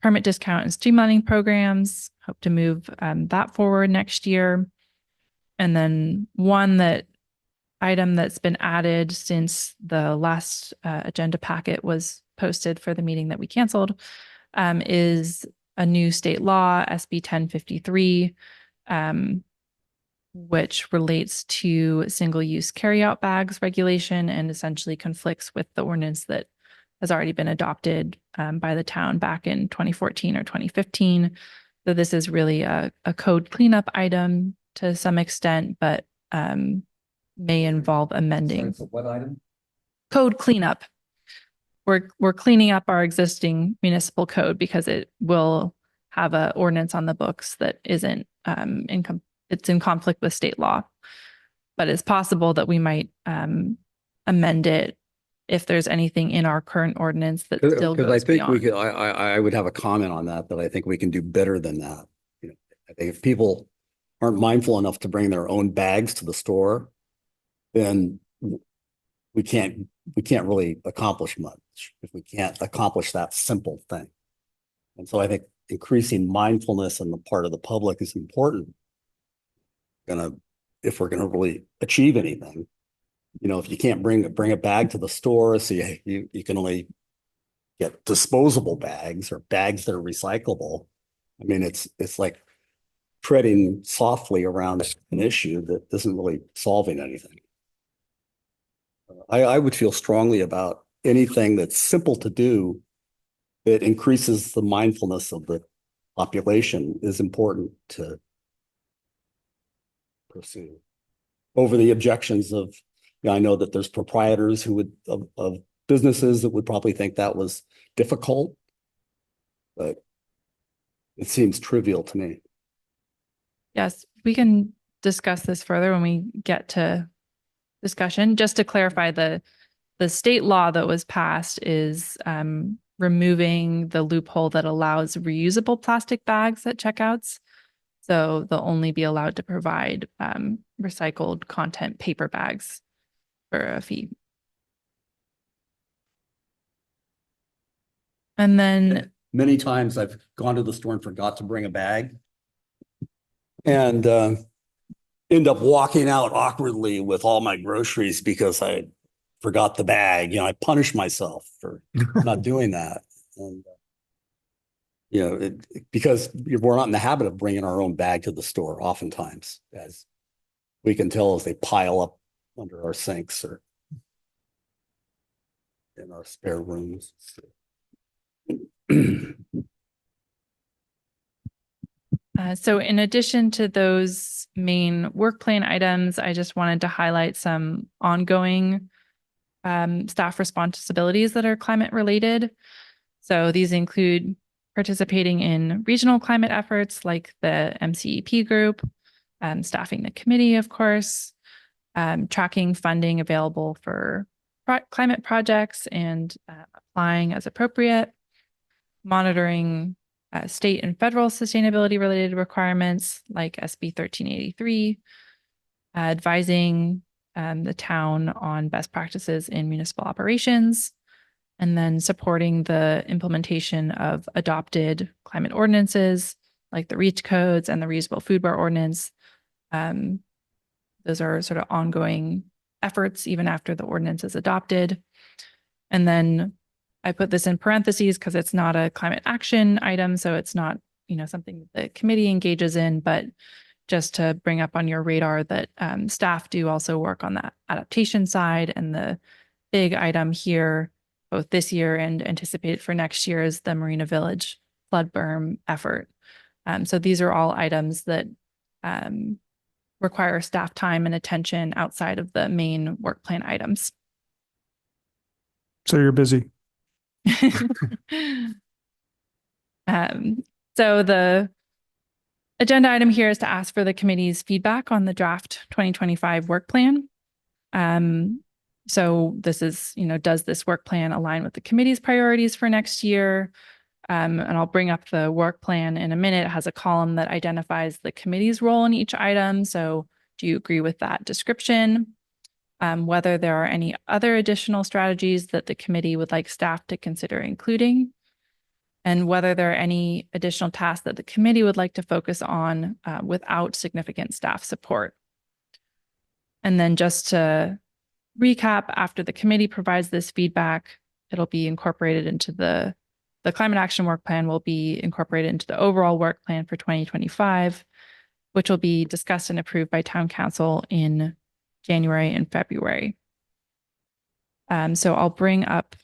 permit discount and streamlining programs, hope to move that forward next year. And then item that's been added since the last agenda packet was posted for the meeting that we canceled is a new state law, SB 1053, which relates to single-use carryout bags regulation and essentially conflicts with the ordinance that has already been adopted by the town back in 2014 or 2015. So this is really a code cleanup item to some extent, but may involve amending. Sorry, what item? Code cleanup. We're cleaning up our existing municipal code because it will have an ordinance on the books that isn't it's in conflict with state law. But it's possible that we might amend it if there's anything in our current ordinance that still goes I think beyond. we could, I would have a comment on that, but I think we can do better than that. I think if people aren't mindful enough to bring their own bags to the store, then we can't really accomplish much if we can't accomplish that simple thing. And so I think increasing mindfulness on the part of the public is important. If we're gonna really achieve anything, if you can't bring a bag to the store, so you can only get disposable bags or bags that are recyclable. I mean, it's like treading softly around an issue that isn't really solving anything. I would feel strongly about anything that's simple to do that increases the mindfulness of the population is important to pursue over the objections of, I know that there's proprietors who would of businesses that would probably think that was difficult, but it seems trivial to me. Yes, we can discuss this further when we get to discussion. Just to clarify, the state law that was passed is removing the loophole that allows reusable plastic bags at checkouts. So they'll only be allowed to provide recycled content paper bags for a fee. And then many times I've gone to the store and forgot to bring a bag and end up walking out awkwardly with all my groceries because I forgot the bag. I punish myself for not doing that. And, because we're not in the habit of bringing our own bag to the store oftentimes, as we can tell as they pile up under our sinks or in our spare rooms. So in addition to those main work plan items, I just wanted to highlight some ongoing staff responsibilities that are climate related. So these include participating in regional climate efforts like the MCEP group, staffing the committee, of course, tracking funding available for climate projects and applying as appropriate, monitoring state and federal sustainability related requirements like SB 1383, advising the town on best practices in municipal operations, and then supporting the implementation of adopted climate ordinances like the REACH codes and the reusable food bar ordinance. Those are sort of ongoing efforts even after the ordinance is adopted. And then I put this in parentheses because it's not a climate action item, so it's not, something that the committee engages in, but just to bring up on your radar that staff do also work on that adaptation side. And the big item here, both this year and anticipated for next year, is the Marina Village flood berm effort. So these are all items that require staff time and attention outside of the main work plan items. So you're busy. So the agenda item here is to ask for the committee's feedback on the draft 2025 work plan. So this is, does this work plan align with the committee's priorities for next year? And I'll bring up the work plan in a minute. It has a column that identifies the committee's role in each item. So do you agree with that description? Whether there are any other additional strategies that the committee would like staff to consider including, and whether there are any additional tasks that the committee would like to focus on without significant staff support. And then just to recap, after the committee provides this feedback, it'll be incorporated into the climate action work plan will be incorporated into the overall work plan for 2025, which will be discussed and approved by town council in January and February. So I'll bring up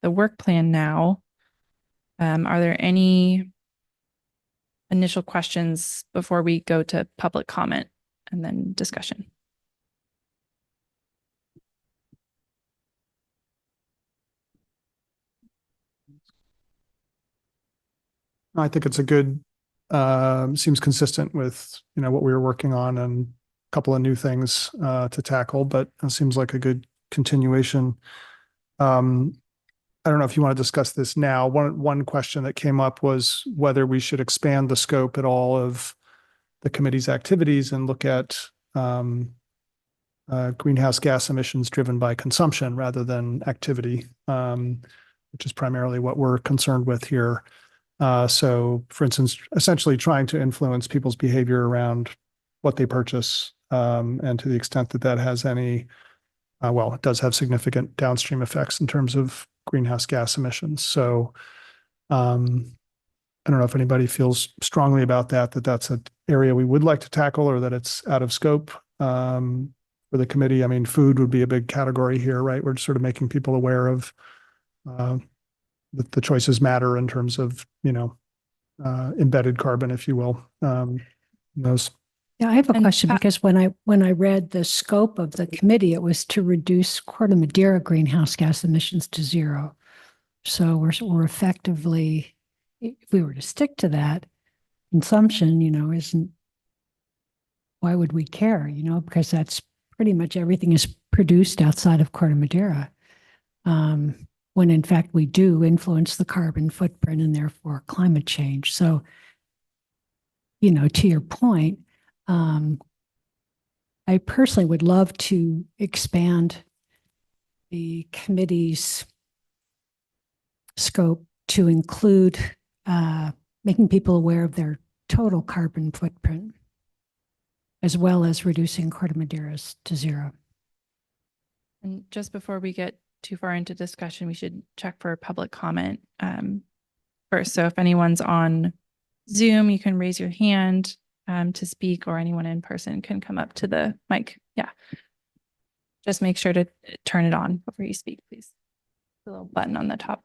the work plan now. Are there any initial questions before we go to public comment and then discussion? I think it's a good, seems consistent with, what we were working on and a couple of new things to tackle, but it seems like a good continuation. I don't know if you want to discuss this now. One question that came up was whether we should expand the scope at all of the committee's activities and look at greenhouse gas emissions driven by consumption rather than activity, which is primarily what we're concerned with here. So, for instance, essentially trying to influence people's behavior around what they purchase, and to the extent that that has any, well, it does have significant downstream effects in terms of greenhouse gas emissions. So I don't know if anybody feels strongly about that's an area we would like to tackle or that it's out of scope for the committee. I mean, food would be a big category here, right? We're sort of making people aware of the choices matter in terms of, embedded carbon, if you will. Those. Yeah, I have a And question because when I read the scope of the committee, it was to reduce Corte Madera greenhouse gas emissions to zero. So we're effectively, if we were to stick to that, consumption, isn't, why would we care? Because that's pretty much everything is produced outside of Corte Madera. When in fact we do influence the carbon footprint and therefore climate change. So, to your point, I personally would love to expand the committee's scope to include making people aware of their total carbon footprint, as well as reducing Corte Maderas to zero. And just before we get too far into discussion, we should check for public comment first. So if anyone's on Zoom, you can raise your hand to speak, or anyone in person can come up to the mic. Yeah. Just make sure to turn it on before you speak, please. The little button on the top.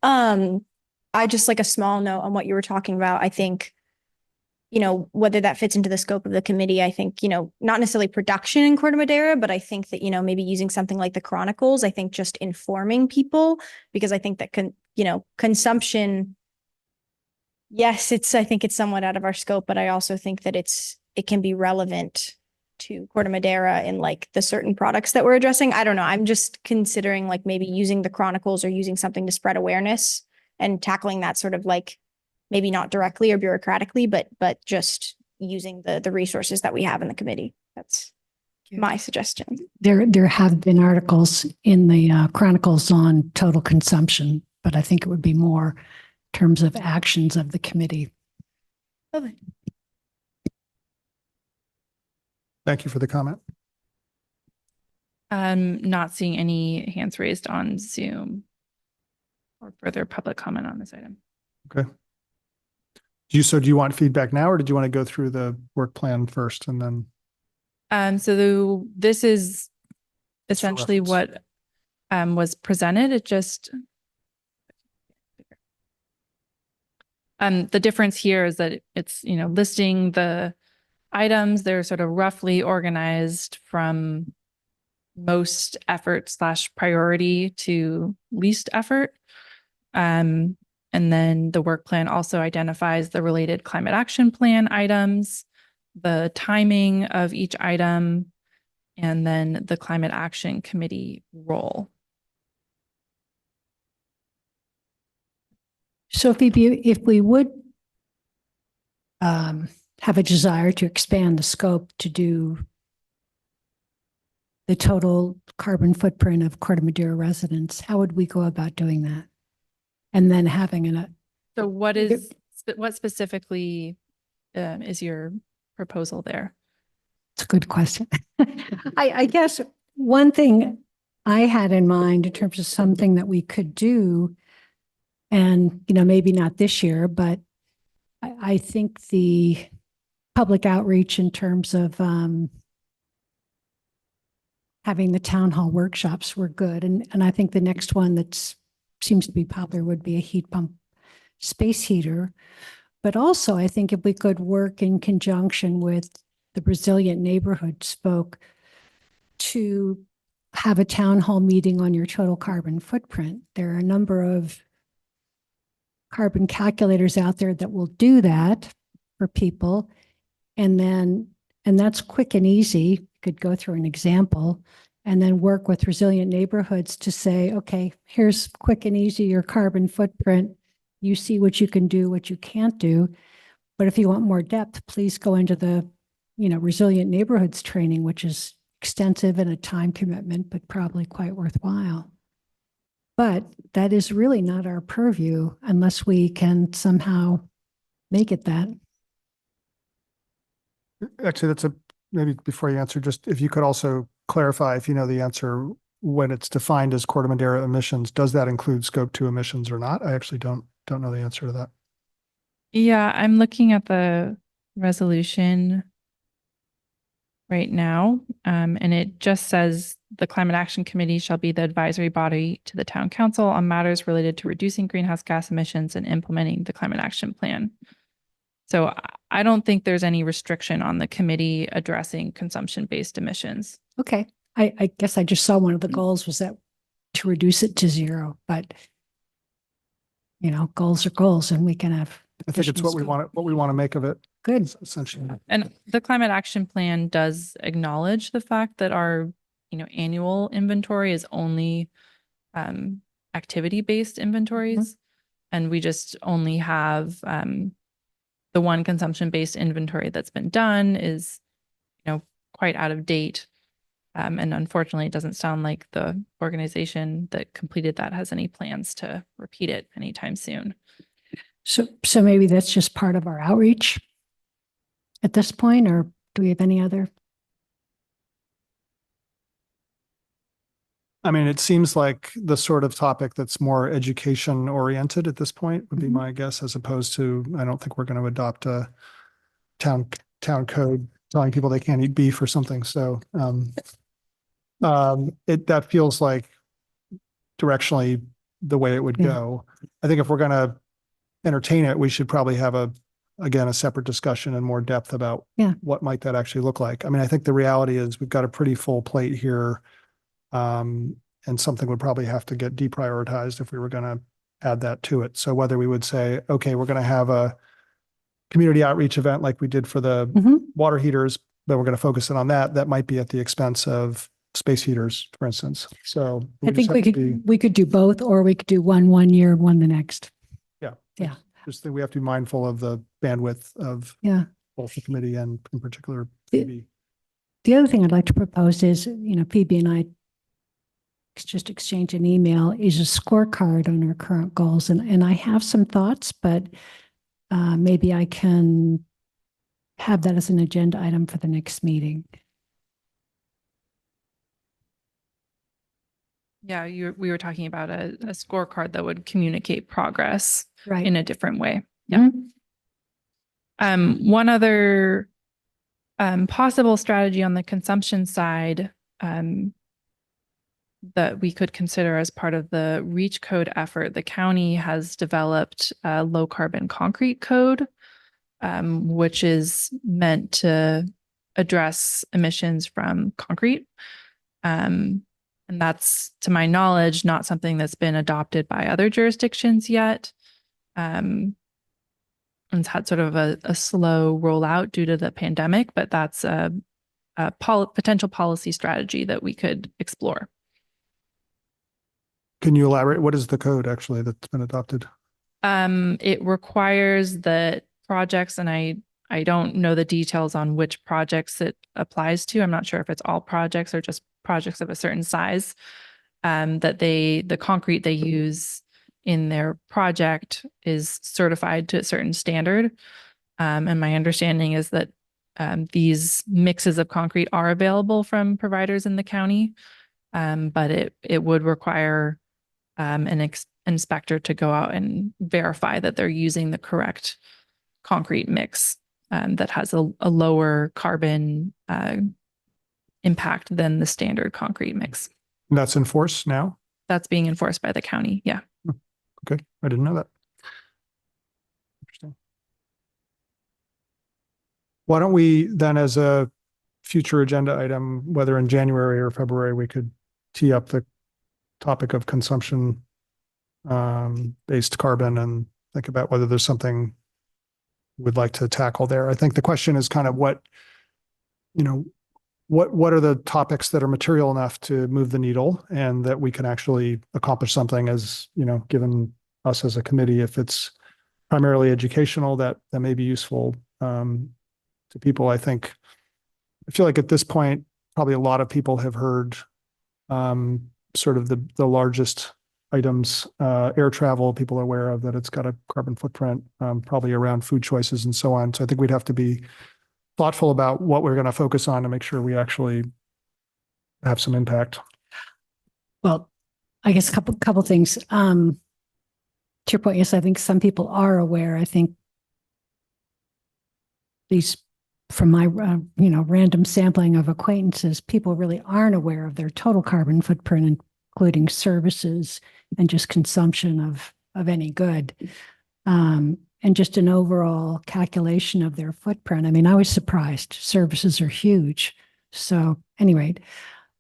I just like a small note on what you were talking about. I think, whether that fits into the scope of the committee, I think, not necessarily production in Corte Madera, but I think that, maybe using something like the Chronicles, I think just informing people, because I think that consumption, yes, I think it's somewhat out of our scope, but I also think that it can be relevant to Corte Madera in like the certain products that we're addressing. I don't know. I'm just considering like maybe using the Chronicles or using something to spread awareness and tackling that sort of like maybe not directly or bureaucratically, but just using the resources that we have in the committee. That's my suggestion. There have been articles in the Chronicles on total consumption, but I think it would be more in terms of actions of the committee. Okay. Thank you for the comment. I'm not seeing any hands raised on Zoom or further public comment on this item. Okay. Do you want feedback now, or did you want to go through the work plan first and then? So this is essentially reference. what was presented. It just the difference here is that it's listing the items. They're sort of roughly organized from most effort / priority to least effort. And then the work plan also identifies the related climate action plan items, the timing of each item, and then the climate action committee role. So if we would have a desire to expand the scope to do the total carbon footprint of Corte Madera residents, how would we go about doing that? And then having So what specifically is your proposal there? it's a good question. I guess one thing I had in mind in terms of something that we could do, and maybe not this year, but I think the public outreach in terms of having the town hall workshops were good. And I think the next one that seems to be popular would be a heat pump space heater. But also, I think if we could work in conjunction with the Resilient Neighborhood Spoke to have a town hall meeting on your total carbon footprint. There are a number of carbon calculators out there that will do that for people. And that's quick and easy. You could go through an example and then work with Resilient Neighborhoods to say, okay, here's quick and easy, your carbon footprint. You see what you can do, what you can't do. But if you want more depth, please go into the, Resilient Neighborhoods training, which is extensive and a time commitment, but probably quite worthwhile. But that is really not our purview unless we can somehow make it that. Actually, maybe before you answer, just if you could also clarify, if you know the answer, when it's defined as Corte Madera emissions, does that include scope 2 emissions or not? I actually don't know the answer to that. Yeah, I'm looking at the resolution right now, and it just says the Climate Action Committee shall be the advisory body to the town council on matters related to reducing greenhouse gas emissions and implementing the climate action plan. So I don't think there's any restriction on the committee addressing consumption-based emissions. Okay. I guess I just saw one of the goals was that to reduce it to 0, but goals are goals and we can have. I think it's what we want to make of it. Good. Essentially. And the climate action plan does acknowledge the fact that our, annual inventory is only activity-based inventories. And we just only have the one consumption-based inventory that's been done is, quite out of date. And unfortunately, it doesn't sound like the organization that completed that has any plans to repeat it anytime soon. So maybe that's just part of our outreach at this point, or do we have any other? I mean, it seems like the sort of topic that's more education oriented at this point would be my guess, as opposed to, I don't think we're going to adopt a town code telling people they can't eat beef or something. So that feels like directionally the way it would Yeah. go. I think if we're going to entertain it, we should probably have again, a separate discussion in more depth about Yeah. what might that actually look like. I mean, I think the reality is we've got a pretty full plate here. And something would probably have to get deprioritized if we were going to add that to it. So whether we would say, okay, we're going to have a community outreach event like we did for the Mhm. water heaters, but we're going to focus it on that. That might be at the expense of space heaters, for instance. So I think just we have to be- could do both, or we could do one year, one the next. Yeah. Yeah. Just that we have to be mindful of the bandwidth of Yeah. both the committee and in particular The- PB. The other thing I'd like to propose is, PB and I just exchange an email, is a scorecard on our current goals. And I have some thoughts, but maybe I can have that as an agenda item for the next meeting. Yeah, we were talking about a scorecard that would communicate progress Right. in a different way. Yeah. Mhm. One other possible strategy on the consumption side that we could consider as part of the REACH code effort, the county has developed a low carbon concrete code, which is meant to address emissions from concrete. And that's, to my knowledge, not something that's been adopted by other jurisdictions yet. And it's had sort of a slow rollout due to the pandemic, but that's a potential policy strategy that we could explore. Can you elaborate? What is the code actually that's been adopted? It requires that projects, and I don't know the details on which projects it applies to. I'm not sure if it's all projects or just projects of a certain size, that the concrete they use in their project is certified to a certain standard. And my understanding is that these mixes of concrete are available from providers in the county, but it would require an inspector to go out and verify that they're using the correct concrete mix that has a lower carbon impact than the standard concrete mix. And that's in force now? That's being enforced by the county. Yeah. Okay, I didn't know that. Interesting. Why don't we then, as a future agenda item, whether in January or February, we could tee up the topic of consumption based carbon and think about whether there's something we'd like to tackle there. I think the question is kind of what are the topics that are material enough to move the needle and that we can actually accomplish something as, given us as a committee. If it's primarily educational, that may be useful to people. I feel like at this point, probably a lot of people have heard sort of the largest items, air travel, people are aware of that it's got a carbon footprint, probably around food choices and so on. So I think we'd have to be thoughtful about what we're going to focus on to make sure we actually have some impact. Well, I guess a couple things. To your point, yes, I think some people are aware. I think these, from my random sampling of acquaintances, people really aren't aware of their total carbon footprint, including services and just consumption of any good. And just an overall calculation of their footprint. I mean, I was surprised. Services are huge. So anyway,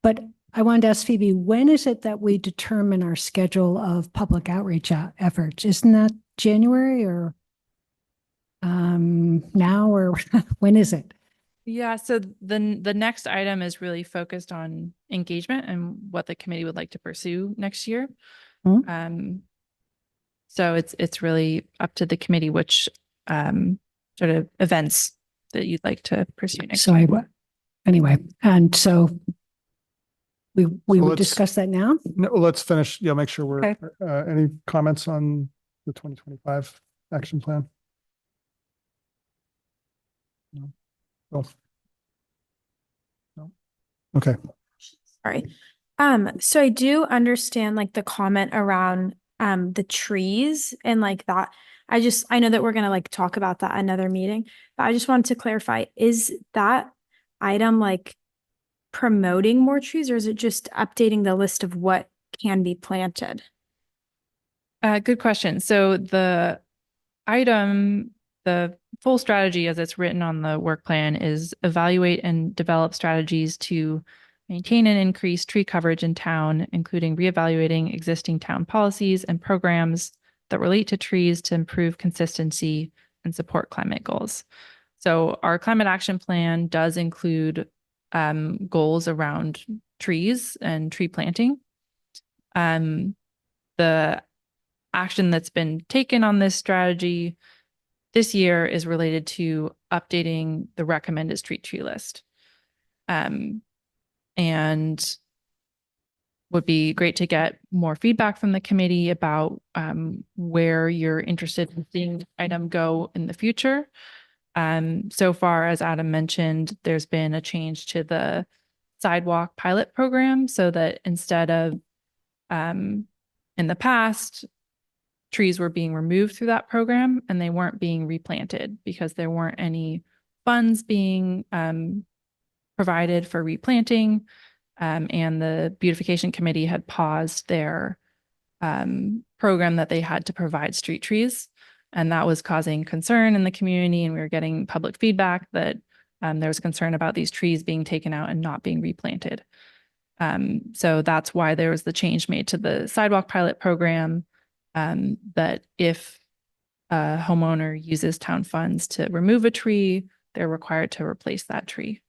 but I wanted to ask Phoebe, when is it that we determine our schedule of public outreach efforts? Isn't that January or now, or when is it? Yeah. So the next item is really focused on engagement and what the committee would like to pursue next year. So it's really up to the committee which sort of events that you'd like to pursue next So year. Anyway, and so we So would let's- discuss that now. No, let's finish. Make sure we're, Okay. any comments on the 2025 action plan? No. Oh. No. Okay. Sorry. So I do understand like the comment around the trees and like that. I know that we're gonna like talk about that another meeting, but I just wanted to clarify, is that item like promoting more trees or is it just updating the list of what can be planted? Good question. So the item, the full strategy as it's written on the work plan is evaluate and develop strategies to maintain and increase tree coverage in town, including reevaluating existing town policies and programs that relate to trees to improve consistency and support climate goals. So our climate action plan does include goals around trees and tree planting. The action that's been taken on this strategy this year is related to updating the recommended street tree list. And would be great to get more feedback from the committee about where you're interested in seeing the item go in the future. So far, as Adam mentioned, there's been a change to the sidewalk pilot program so that instead of in the past, trees were being removed through that program and they weren't being replanted because there weren't any funds being provided for replanting. And the beautification committee had paused their program that they had to provide street trees. And that was causing concern in the community. And we were getting public feedback that there was concern about these trees being taken out and not being replanted. So that's why there was the change made to the sidewalk pilot program, that if a homeowner uses town funds to remove a tree, they're required to replace that tree.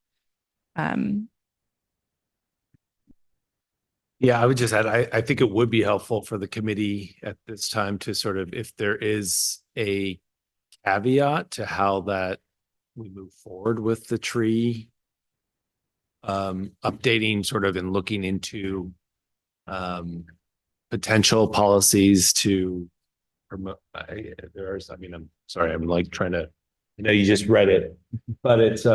Yeah, I would just add, I think it would be helpful for the committee at this time to sort of, if there is a caveat to how that we move forward with the tree, updating sort of and looking into potential policies to promote. I'm sorry, I'm like trying to, I know you just read it, but it's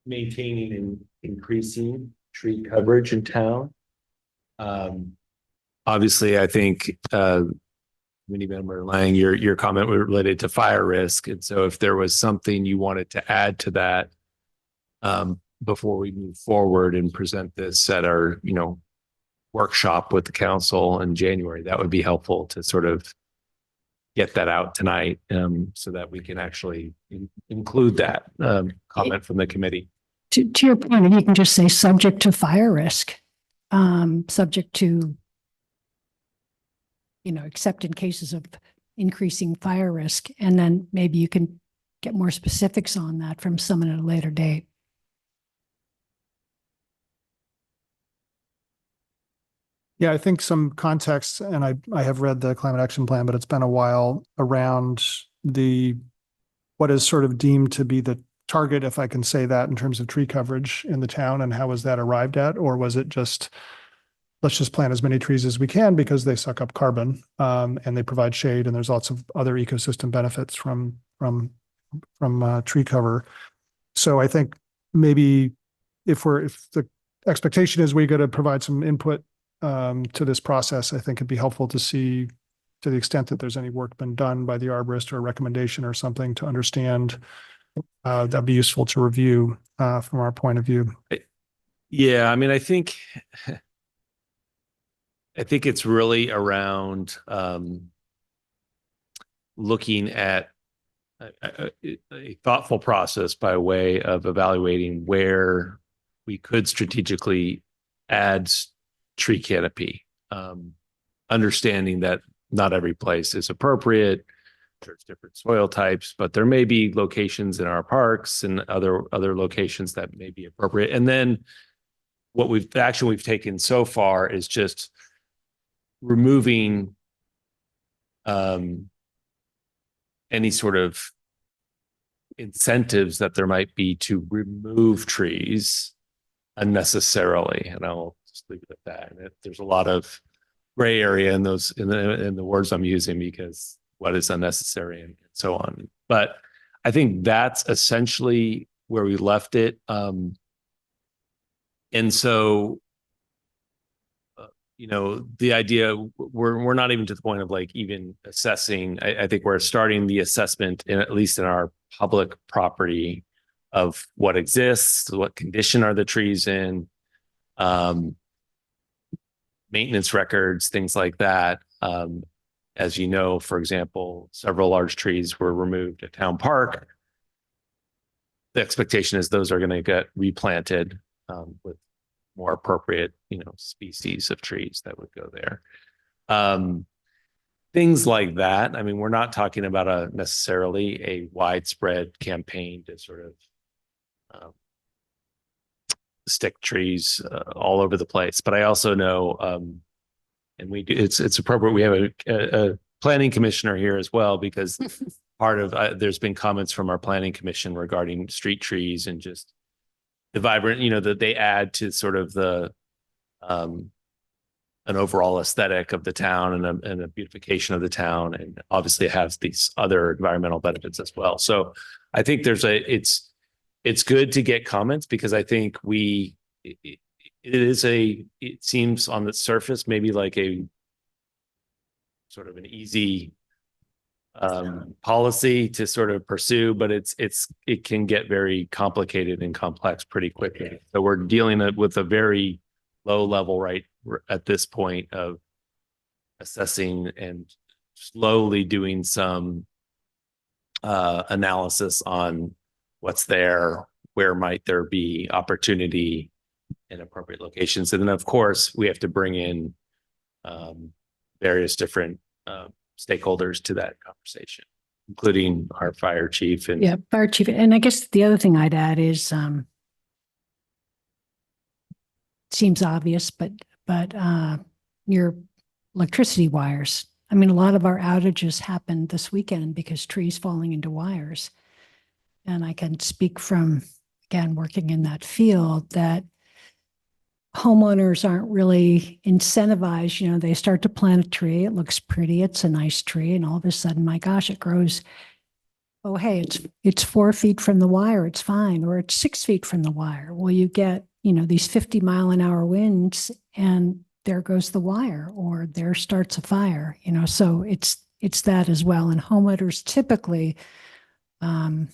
maintaining and increasing tree coverage in town. Obviously, I think Committee Member Lang, your comment was related to fire risk, and so if there was something you wanted to add to that before we move forward and present this at our workshop with the council in January, that would be helpful to sort of get that out tonight, so that we can actually include that comment from the committee. To your point, you can just say subject to fire risk. Subject to, except in cases of increasing fire risk. And then maybe you can get more specifics on that from someone at a later date. Yeah, I think some context, and I have read the climate action plan, but it's been a while, around what is sort of deemed to be the target, if I can say that, in terms of tree coverage in the town, and how was that arrived at? Or was it just, let's just plant as many trees as we can because they suck up carbon, and they provide shade, and there's lots of other ecosystem benefits from tree cover. So I think maybe if the expectation is we got to provide some input to this process, I think it'd be helpful to see, to the extent that there's any work been done by the arborist or a recommendation or something, to understand. That'd be useful to review from our point of view. Yeah, I mean, I think it's really around looking at a thoughtful process by way of evaluating where we could strategically add tree canopy, understanding that not every place is appropriate. There's different soil types, but there may be locations in our parks and other locations that may be appropriate. And then the action we've taken so far is just removing any sort of incentives that there might be to remove trees unnecessarily. And I'll just leave it at that. And there's a lot of gray area in the words I'm using, because what is unnecessary and so on. But I think that's essentially where we left it. And so, the idea, we're not even to the point of like even assessing. I think we're starting the assessment at least in our public property of what exists, what condition are the trees in, maintenance records, things like that. As you know, for example, several large trees were removed at Town Park. The expectation is those are going to get replanted with more appropriate, species of trees that would go there. Things like that. I mean, we're not talking about necessarily a widespread campaign to sort of stick trees all over the place. But I also know, and it's appropriate. We have a planning commissioner here as well, because part of there's been comments from our planning commission regarding street trees and just the vibrant, that they add to sort of the an overall aesthetic of the town and a beautification of the town, and obviously it has these other environmental benefits as well. So I think it's good to get comments, because I think it seems on the surface maybe like a sort of an easy policy to sort of pursue, but it can get very complicated and complex pretty quickly. So we're dealing with a very low level right at this point of assessing and slowly doing some analysis on what's there, where might there be opportunity in appropriate locations. And then of course we have to bring in various different stakeholders to that conversation, including our fire chief. And Yeah, fire chief. And I guess the other thing I'd add is, seems obvious, but your electricity wires. I mean, a lot of our outages happened this weekend because trees falling into wires. And I can speak from, again, working in that field, that homeowners aren't really incentivized. They start to plant a tree. It looks pretty. It's a nice tree. And all of a sudden, my gosh, it grows. Oh, hey, it's 4 feet from the wire. It's fine. Or it's 6 feet from the wire. Well, you get, these 50-mile-an-hour winds, and there goes the wire, or there starts a fire, so it's that as well. And homeowners typically are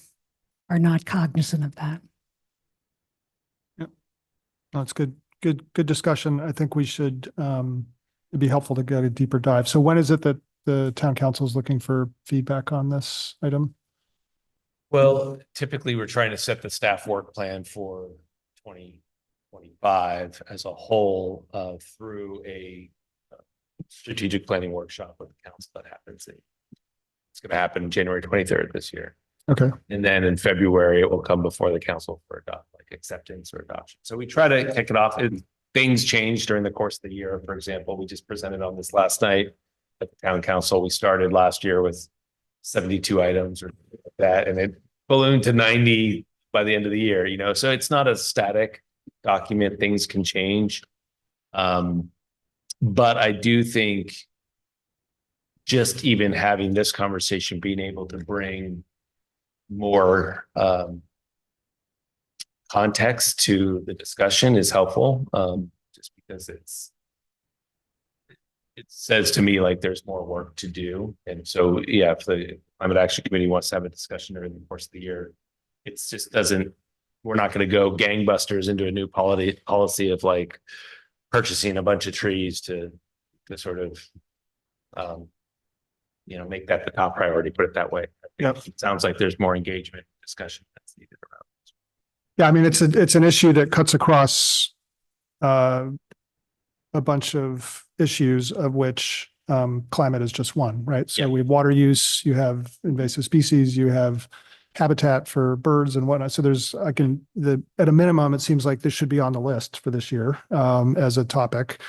not cognizant of that. Yep. No, it's good discussion. I think we should, it'd be helpful to get a deeper dive. So when is it that the town council is looking for feedback on this item? well, typically we're trying to set the staff work plan for 2025 as a whole through a strategic planning workshop with the council that happens. It's going to happen January 23rd this year. Okay. And then in February, it will come before the council for acceptance or adoption. So we try to kick it off. Things change during the course of the year. For example, we just presented on this last night at the town council. We started last year with 72 items or like that, and it ballooned to 90 by the end of the year, so it's not a static document. Things can change. But I do think just even having this conversation, being able to bring more context to the discussion is helpful, just because it says to me like there's more work to do. And so, yeah, if the Climate Action Committee wants to have a discussion during the course of the year, we're not going to go gangbusters into a new policy of like purchasing a bunch of trees to sort of, make that the top priority, put it that way. Yep. It sounds like there's more engagement discussion that's needed around. Yeah, I mean, it's an issue that cuts across a bunch of issues, of which climate is just one, right? So we have water use, you have invasive species, you have habitat for birds and whatnot. So at a minimum, it seems like this should be on the list for this year as a topic.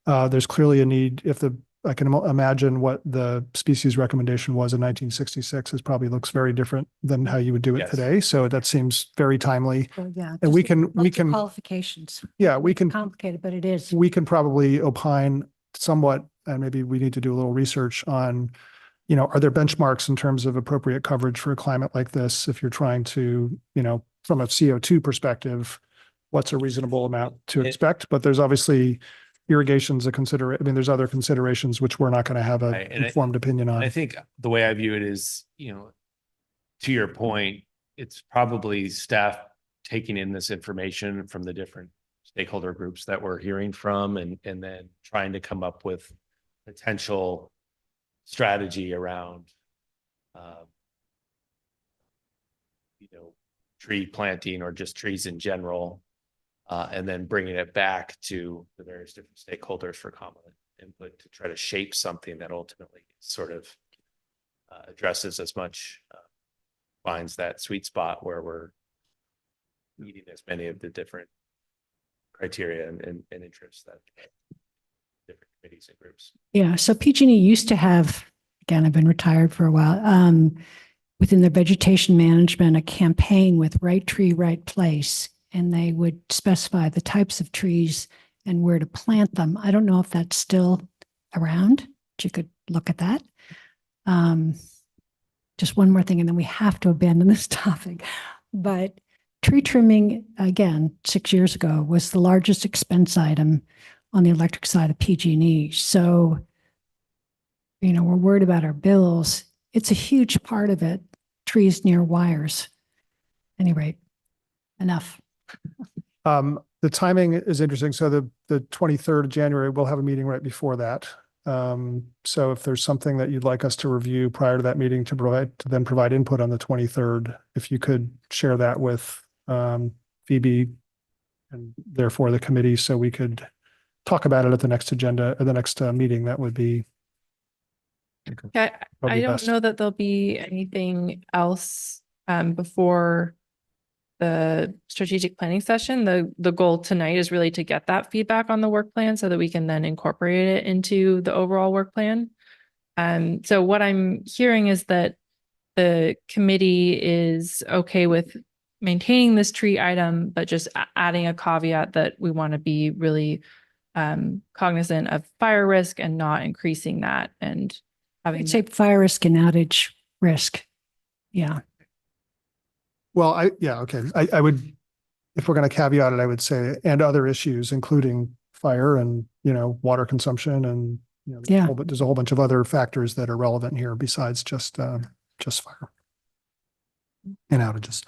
There's clearly a need. I can imagine what the species recommendation was in 1966. It probably looks very different than how you would do it today. So that seems very timely. So, yeah, And we can qualifications. we can Complicated, but it is. we can probably opine somewhat, and maybe we need to do a little research on, are there benchmarks in terms of appropriate coverage for a climate like this? If you're trying to, from a CO2 perspective, what's a reasonable amount to expect? But there's obviously irrigation's there's other considerations which we're not going to have an informed opinion on. I think the way I view it is, to your point, it's probably staff taking in this information from the different stakeholder groups that we're hearing from, and then trying to come up with potential strategy around, tree planting or just trees in general, and then bringing it back to the various different stakeholders for common input to try to shape something that ultimately sort of addresses as much, finds that sweet spot where we're meeting as many of the different criteria and interests that different committees and groups. Yeah, so PG&E used to have, again, I've been retired for a while, within their vegetation management, a campaign with right tree, right place. And they would specify the types of trees and where to plant them. I don't know if that's still around, but you could look at that. Just one more thing, and then we have to abandon this topic. But tree trimming, again, 6 years ago, was the largest expense item on the electric side of PG&E. So, we're worried about our bills. It's a huge part of it, trees near wires. At any rate, enough. The timing is interesting. So the 23rd of January, we'll have a meeting right before that. So if there's something that you'd like us to review prior to that meeting to provide input on the 23rd, if you could share that with Phoebe and therefore the committee, so we could talk about it at the next agenda or the next meeting, that would be. Yeah, probably I don't best. know that there'll be anything else before the strategic planning session. The goal tonight is really to get that feedback on the work plan so that we can then incorporate it into the overall work plan. So what I'm hearing is that the committee is okay with maintaining this tree item, but just adding a caveat that we want to be really cognizant of fire risk and not increasing that, and having I'd say fire risk and outage risk. Yeah. Well, okay. I would, if we're going to caveat it, I would say, and other issues, including fire and, water consumption and, Yeah. there's a whole bunch of other factors that are relevant here besides just fire and outages.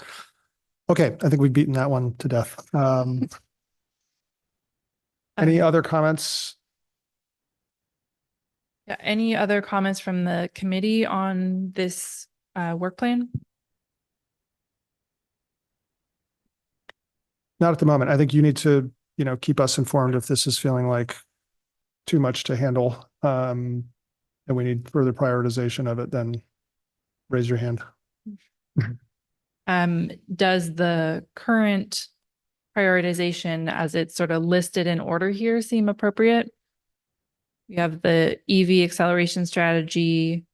Okay. I think we've beaten that one to death. Any other comments? Yeah, any other comments from the committee on this work plan? Not at the moment. I think you need to, keep us informed if this is feeling like too much to handle, and we need further prioritization of it, then raise your hand. Does the current prioritization as it's sort of listed in order here seem appropriate? We have the EV acceleration strategy,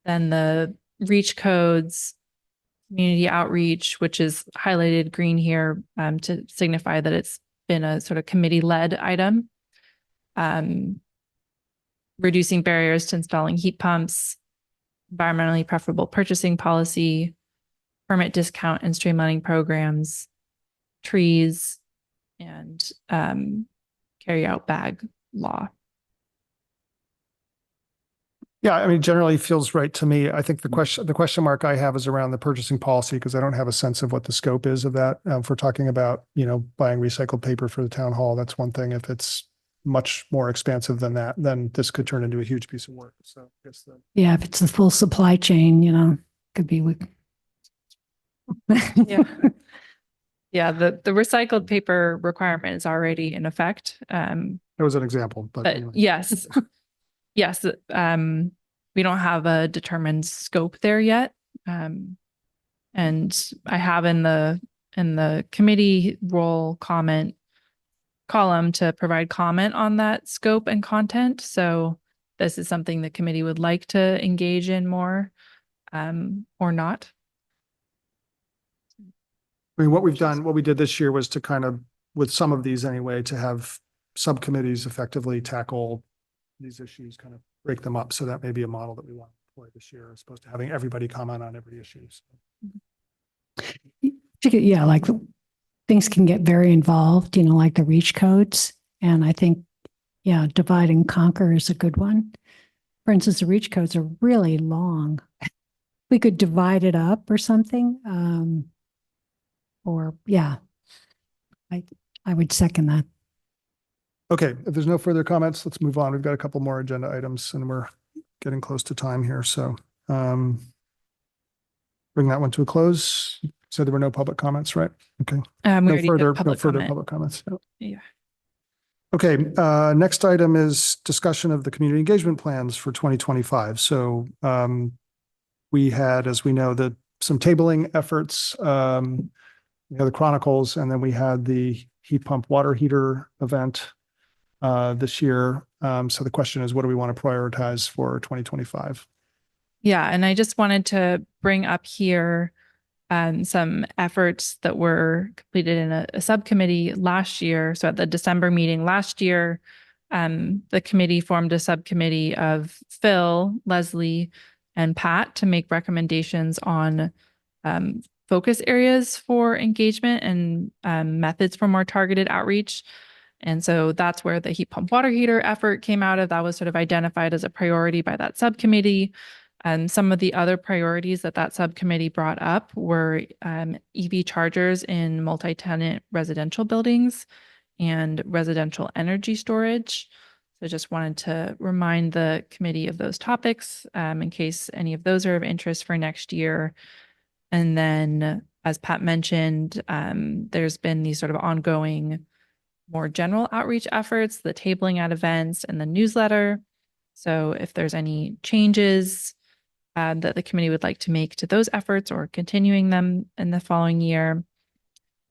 then the reach codes, community outreach, which is highlighted green here to signify that it's been a sort of committee-led item. Reducing barriers to installing heat pumps, environmentally preferable purchasing policy, permit discount and streamlining programs, trees, and carry out bag law. Yeah, I mean, generally feels right to me. I think the question mark I have is around the purchasing policy, because I don't have a sense of what the scope is of that. If we're talking about, buying recycled paper for the town hall, that's one thing. If it's much more expansive than that, then this could turn into a huge piece of work. So I guess Yeah, if it's the full supply chain, could be with. Yeah. Yeah, the recycled paper requirement is already in effect. that was an example, but anyway. Yes. Yes, we don't have a determined scope there yet. And I have in the committee role comment column to provide comment on that scope and content. So this is something the committee would like to engage in more, or not. I mean, what we did this year was to kind of, with some of these anyway, to have subcommittees effectively tackle these issues, kind of break them up. So that may be a model that we want to employ this year, as opposed to having everybody comment on every issue. So. Yeah, like things can get very involved, like the reach codes. And I think, divide and conquer is a good one. For instance, the reach codes are really long. We could divide it up or something. I would second that. Okay, if there's no further comments, let's move on. We've got a couple more agenda items and we're getting close to time here, so bring that one to a close. So there were no public comments, right? Okay. We No already did further, no public further comment. public comments. No. Yeah. Okay, next item is discussion of the community engagement plans for 2025. So we had, as we know, some tabling efforts, the Chronicles, and then we had the heat pump water heater event this year. So the question is, what do we want to prioritize for 2025? Yeah, and I just wanted to bring up here some efforts that were completed in a subcommittee last year. So at the December meeting last year, the committee formed a subcommittee of Phil, Leslie, and Pat to make recommendations on focus areas for engagement and methods for more targeted outreach. And so that's where the heat pump water heater effort came out of. That was sort of identified as a priority by that subcommittee. And some of the other priorities that subcommittee brought up were EV chargers in multi-tenant residential buildings and residential energy storage. So just wanted to remind the committee of those topics in case any of those are of interest for next year. And then, as Pat mentioned, there's been these sort of ongoing, more general outreach efforts, the tabling at events and the newsletter. So if there's any changes that the committee would like to make to those efforts or continuing them in the following year.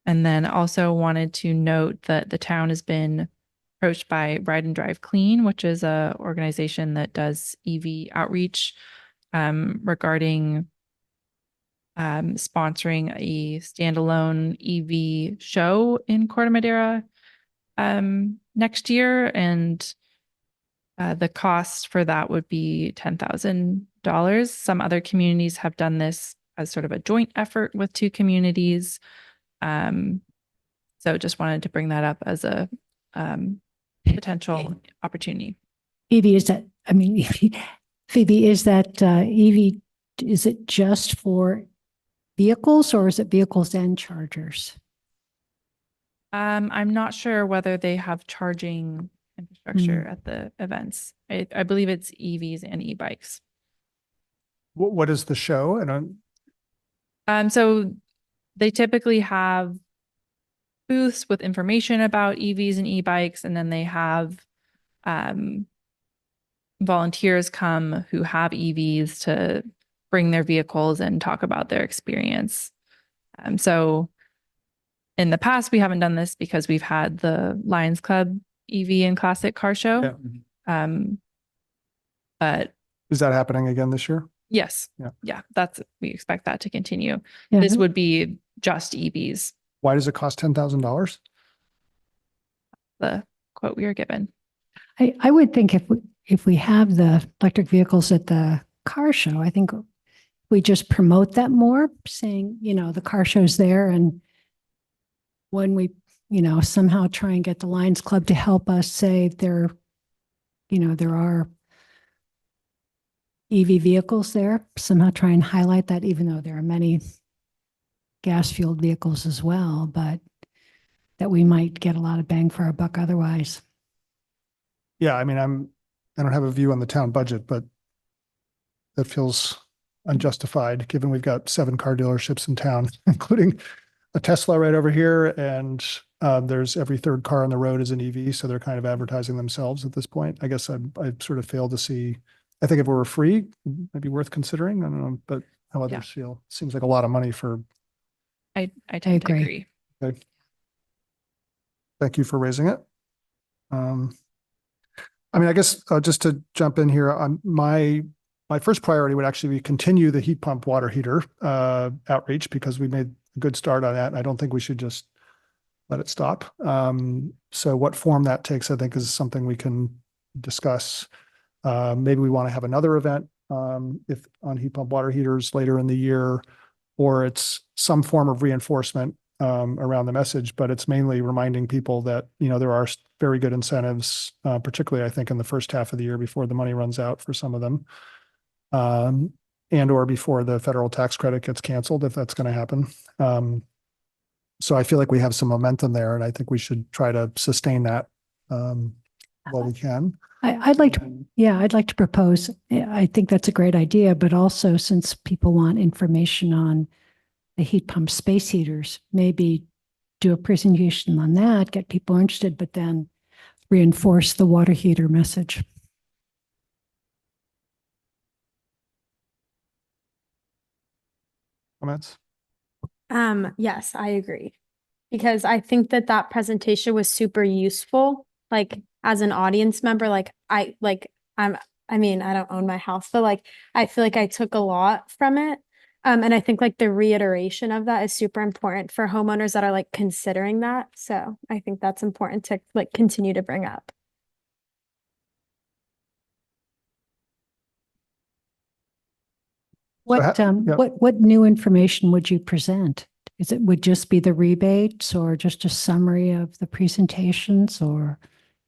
And then also wanted to note that the town has been approached by Ride and Drive Clean, which is an organization that does EV outreach regarding sponsoring a standalone EV show in Corte Madera next year. And the cost for that would be $10,000. Some other communities have done this as sort of a joint effort with two communities. So just wanted to bring that up as a potential opportunity. Phoebe, is that, I mean, Phoebe, is that EV, is it just for vehicles or is it vehicles and chargers? I'm not sure whether they have charging infrastructure at the events. I believe it's EVs and e-bikes. What is the show? And So they typically have booths with information about EVs and e-bikes, and then they have volunteers come who have EVs to bring their vehicles and talk about their experience. So in the past, we haven't done this because we've had the Lions Club EV and classic car show. Yeah. But is that happening again this year? yes. Yeah. We expect that to continue. Yeah. This would be just EVs, Why does it cost $10,000? the quote we are given. I would think if we have the electric vehicles at the car show, I think we just promote that more, saying, the car show's there. And when we, somehow try and get the Lions Club to help us say there are EV vehicles there, somehow try and highlight that, even though there are many gas-fueled vehicles as well, but that we might get a lot of bang for our buck otherwise. Yeah, I mean, I don't have a view on the town budget, but that feels unjustified given we've got 7 car dealerships in town, including a Tesla right over here. And there's every 3rd car on the road is an EV. So they're kind of advertising themselves at this point. I guess I sort of failed to see. I think if we were free, it might be worth considering. I don't know, but how others feel. Seems like a lot of money for. I tend to agree. Okay. Thank you for raising it. I mean, I guess just to jump in here, my first priority would actually be continue the heat pump water heater outreach, because we made a good start on that. And I don't think we should just let it stop. So what form that takes, I think, is something we can discuss. Maybe we want to have another event if on heat pump water heaters later in the year, or it's some form of reinforcement around the message, but it's mainly reminding people that, there are very good incentives, particularly I think in the first half of the year before the money runs out for some of them, and or before the federal tax credit gets canceled, if that's going to happen. So I feel like we have some momentum there, and I think we should try to sustain that while we can. I'd like to, yeah, I'd like to propose, I think that's a great idea, but also since people want information on the heat pump space heaters, maybe do a presentation on that, get people interested, but then reinforce the water heater message. Comments? Yes, I agree. Because I think that that presentation was super useful, like as an audience member, I mean, I don't own my house, but like, I feel like I took a lot from it. And I think like the reiteration of that is super important for homeowners that are like considering that. So I think that's important to like continue to bring up. What, yeah. what new information would you present? Is it, would just be the rebates or just a summary of the presentations or?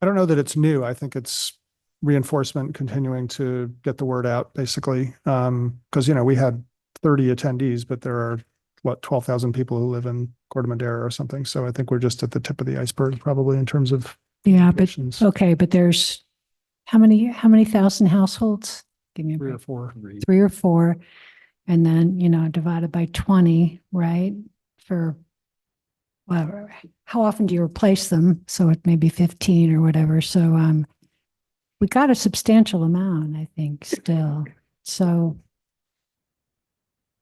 I don't know that it's new. I think it's reinforcement, continuing to get the word out, basically. Because, you know, we had 30 attendees, but there are, what, 12,000 people who live in Corte Madera or something. So I think we're just at the tip of the iceberg, probably, in terms of Yeah, but, questions. okay, but there's how many thousand households? Give me a 3 or break. 4. 3 or 4. And then, you know, divided by 20, right? For, well, how often do you replace them? So it may be 15 or whatever. So, we got a substantial amount, I think, still. So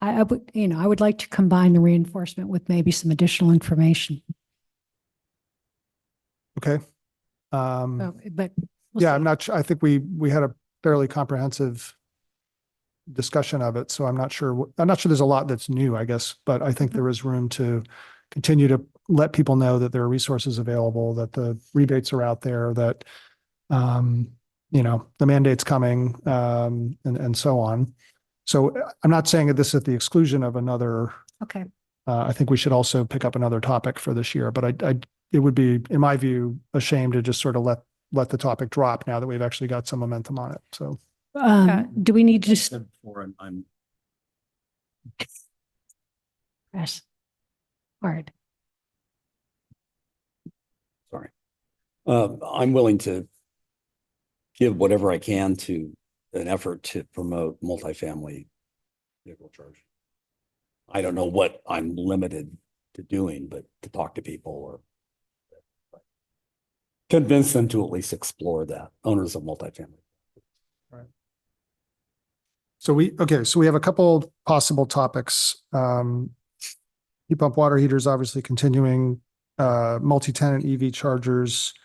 I would, you know, I would like to combine the reinforcement with maybe some additional information. Okay. But we'll Yeah, see. I'm not sure. I think we had a fairly comprehensive discussion of it. So I'm not sure there's a lot that's new, I guess, but I think there is room to continue to let people know that there are resources available, that the rebates are out there, that, you know, the mandate's coming, and so on. So I'm not saying that this is at the exclusion of another. Okay. I think we should also pick up another topic for this year, but it would be, in my view, a shame to just sort of let the topic drop now that we've actually got some momentum on it. So. Do we need to just Before I'm press hard? sorry. I'm willing to give whatever I can to an effort to promote multifamily vehicle charging. I don't know what I'm limited to doing, but to talk to people or convince them to at least explore that, owners of multifamily. So we have a couple possible topics. Heat pump water heaters, obviously continuing, multi-tenant EV chargers,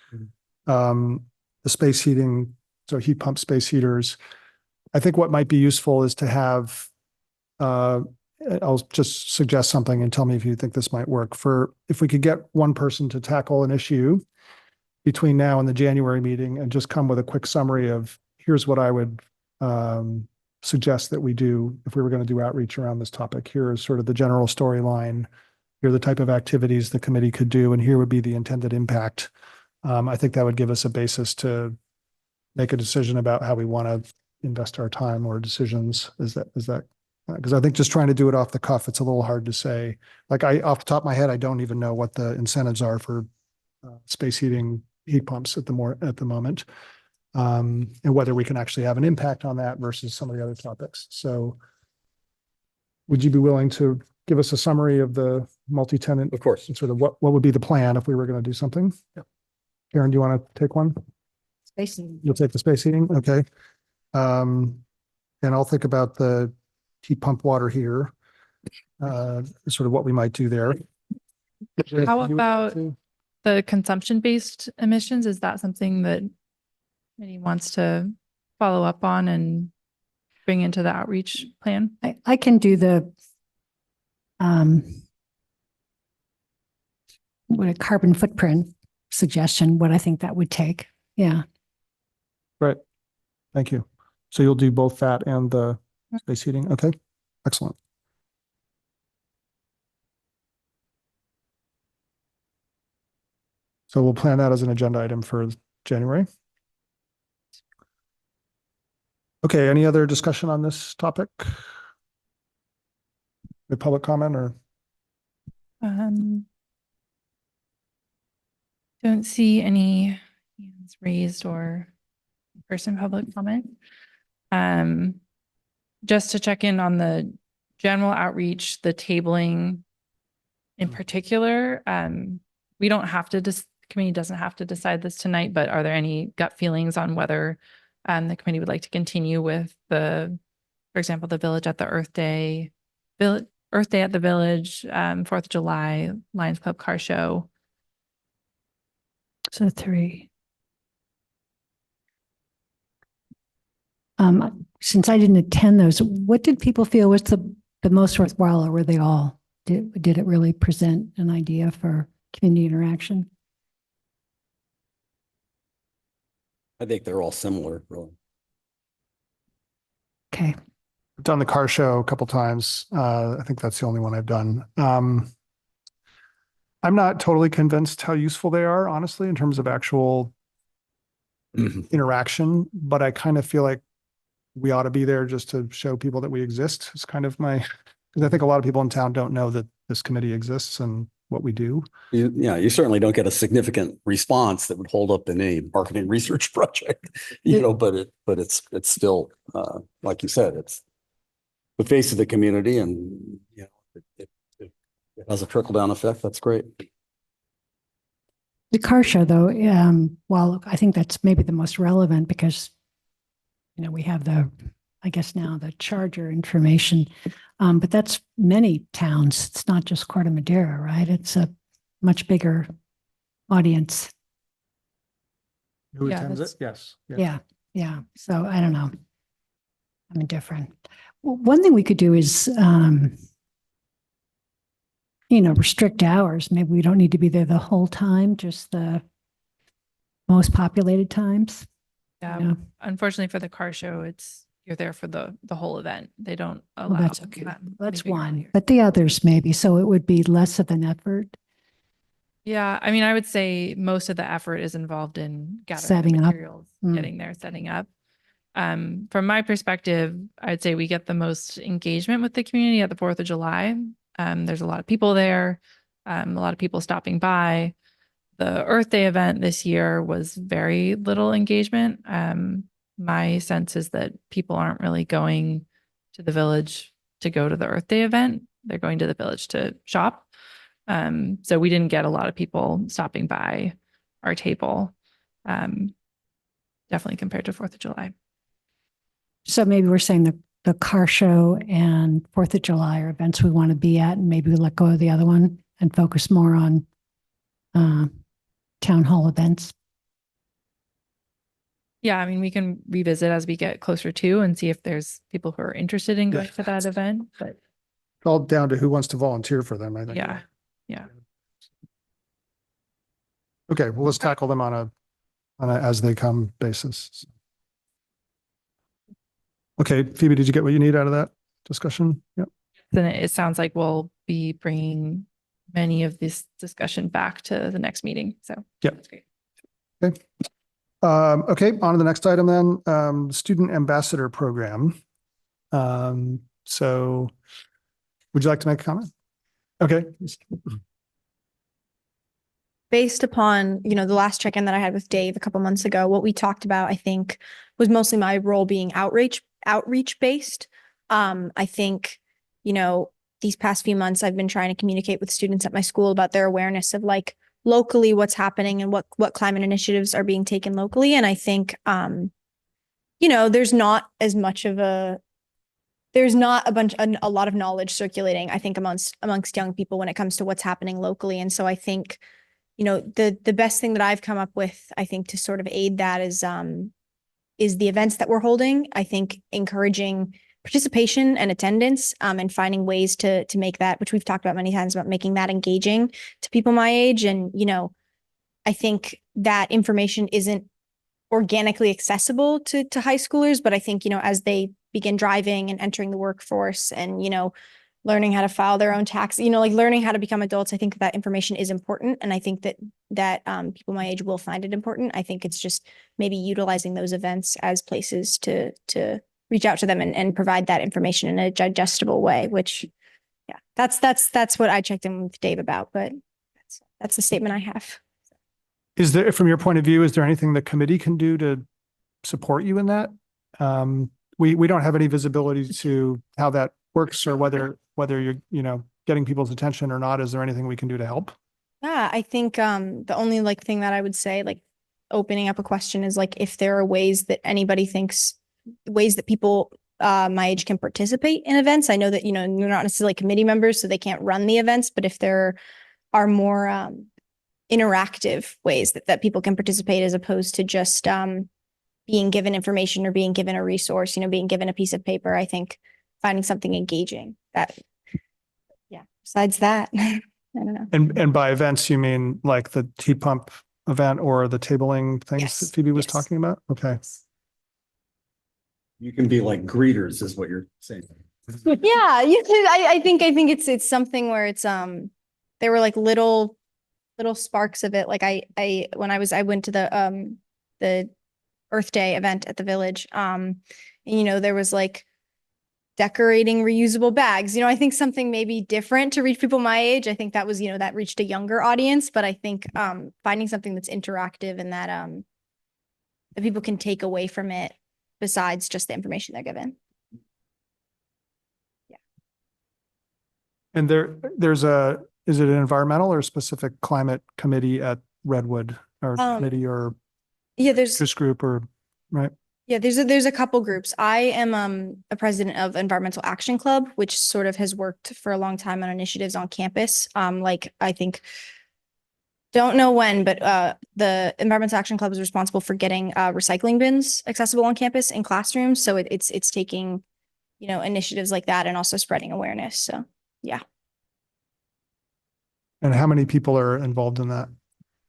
the space heating, so heat pump space heaters. I think what might be useful is to have, I'll just suggest something and tell me if you think this might work. If we could get one person to tackle an issue between now and the January meeting and just come with a quick summary of, here's what I would suggest that we do if we were going to do outreach around this topic. Here is sort of the general storyline. Here are the type of activities the committee could do, and here would be the intended impact. I think that would give us a basis to make a decision about how we want to invest our time or decisions. Is that because I think just trying to do it off the cuff, it's a little hard to say. Like off the top of my head, I don't even know what the incentives are for space heating heat pumps at the moment. And whether we can actually have an impact on that versus some of the other topics. So would you be willing to give us a summary of the multi-tenant? Of course. And sort of what would be the plan if we were going to do something? Yeah. Karen, do you want to take one? Space. You'll take the space heating? Okay. And I'll think about the heat pump water heater, sort of what we might do there. How about the consumption-based emissions? Is that something that committee wants to follow up on and bring into the outreach plan? I can do the what a carbon footprint suggestion, what I think that would take. Yeah. Right. Thank you. So you'll do both that and the space heating. Okay. Excellent. So we'll plan that as an agenda item for January. Okay. Any other discussion on this topic? The public comment or? Don't see any hands raised or in-person public comment. Just to check in on the general outreach, the tabling in particular, we don't have to, the committee doesn't have to decide this tonight, but are there any gut feelings on whether the committee would like to continue with the, for example, the Village at the Earth Day at the Village, 4th of July, Lions Club car show? So 3. Since I didn't attend those, what did people feel was the most worthwhile, or were they all? Did it really present an idea for community interaction? I think they're all similar, really. Okay. I've done the car show a couple times. I think that's the only one I've done. I'm not totally convinced how useful they are, honestly, in terms of actual interaction, but I kind of feel like we ought to be there just to show people that we exist. It's kind of my, because I think a lot of people in town don't know that this committee exists and what we do. You certainly don't get a significant response that would hold up in any marketing research project, but it's still, like you said, it's the face of the community, and it has a trickle down effect. That's great. The car show, though, well, I think that's maybe the most relevant because, we have I guess now the charger information, but that's many towns. It's not just Corte Madera, right? It's a much bigger audience. Who Yeah, attends that's- it? Yes. Yeah. So I don't know. I'm indifferent. Well, one thing we could do is, restrict hours. Maybe we don't need to be there the whole time, just the most populated times. Yeah. Unfortunately for the car show, you're there for the whole event. They don't allow. Well, that's okay. That's anything one, earlier. but the others maybe. So it would be less of an effort. Yeah, I mean, I would say most of the effort is involved in gathering the Setting up. materials, Mm. getting there, setting up. From my perspective, I'd say we get the most engagement with the community at the 4th of July. There's a lot of people there, a lot of people stopping by. The Earth Day event this year was very little engagement. My sense is that people aren't really going to the village to go to the Earth Day event. They're going to the village to shop. So we didn't get a lot of people stopping by our table, definitely compared to 4th of July. So maybe we're saying the car show and 4th of July are events we want to be at, and maybe we let go of the other one and focus more on town hall events. Yeah, I mean, we can revisit as we get closer to and see if there's people who are interested in going Yeah. to that event. But It's all down to who wants to volunteer for them, I think. yeah. Okay, well, let's tackle them on a as they come basis. Okay, Phoebe, did you get what you need out of that discussion? Yep. Then it sounds like we'll be bringing many of this discussion back to the next meeting. So Yep. that's great. Okay, on to the next item then, Student Ambassador Program. So would you like to make a comment? Okay. Based upon, the last check-in that I had with Dave a couple months ago, what we talked about, I think, was mostly my role being outreach based. I think, these past few months, I've been trying to communicate with students at my school about their awareness of locally what's happening and what climate initiatives are being taken locally. And I think, there's not a lot of knowledge circulating, I think, amongst young people when it comes to what's happening locally. And so I think, the best thing that I've come up with, I think, to sort of aid that is the events that we're holding. I think encouraging participation and attendance, and finding ways to make that, which we've talked about many times, about making that engaging to people my age. And, I think that information isn't organically accessible to high schoolers, but I think, as they begin driving and entering the workforce and, learning how to file their own tax, learning how to become adults, I think that information is important. And I think that people my age will find it important. I think it's just maybe utilizing those events as places to reach out to them and provide that information in a digestible way, which, yeah, that's what I checked in with Dave about, but that's the statement I have. Is there, from your point of view, is there anything the committee can do to support you in that. We don't have any visibility to how that works or whether you're, getting people's attention or not. Is there anything we can do to help? Yeah, I think the only like thing that I would say, like opening up a question is like if there are ways that anybody thinks ways that people my age can participate in events. I know that, they're not necessarily committee members, so they can't run the events, but if there are more interactive ways that people can participate as opposed to just being given information or being given a resource, being given a piece of paper, I think finding something engaging that, yeah, besides that, I don't know. And by events, you mean like the heat pump event or the tabling things Yes, that Phoebe was yes. talking about? Okay. You can be like greeters is what you're saying. Yeah, you could, I think it's something where it's there were like little sparks of it. Like I went to the Earth Day event at the village. And, there was like decorating reusable bags. I think something maybe different to reach people my age. I think that was, that reached a younger audience, but I think finding something that's interactive and that that people can take away from it besides just the information they're given. And is it an environmental or specific climate committee at Redwood or committee or Yeah, there's interest group or, right? Yeah, there's a couple groups. I am a president of Environmental Action Club, which sort of has worked for a long time on initiatives on campus. Like I think, don't know when, but the Environmental Action Club is responsible for getting recycling bins accessible on campus in classrooms. So it's taking, initiatives like that and also spreading awareness. So yeah. And how many people are involved in that?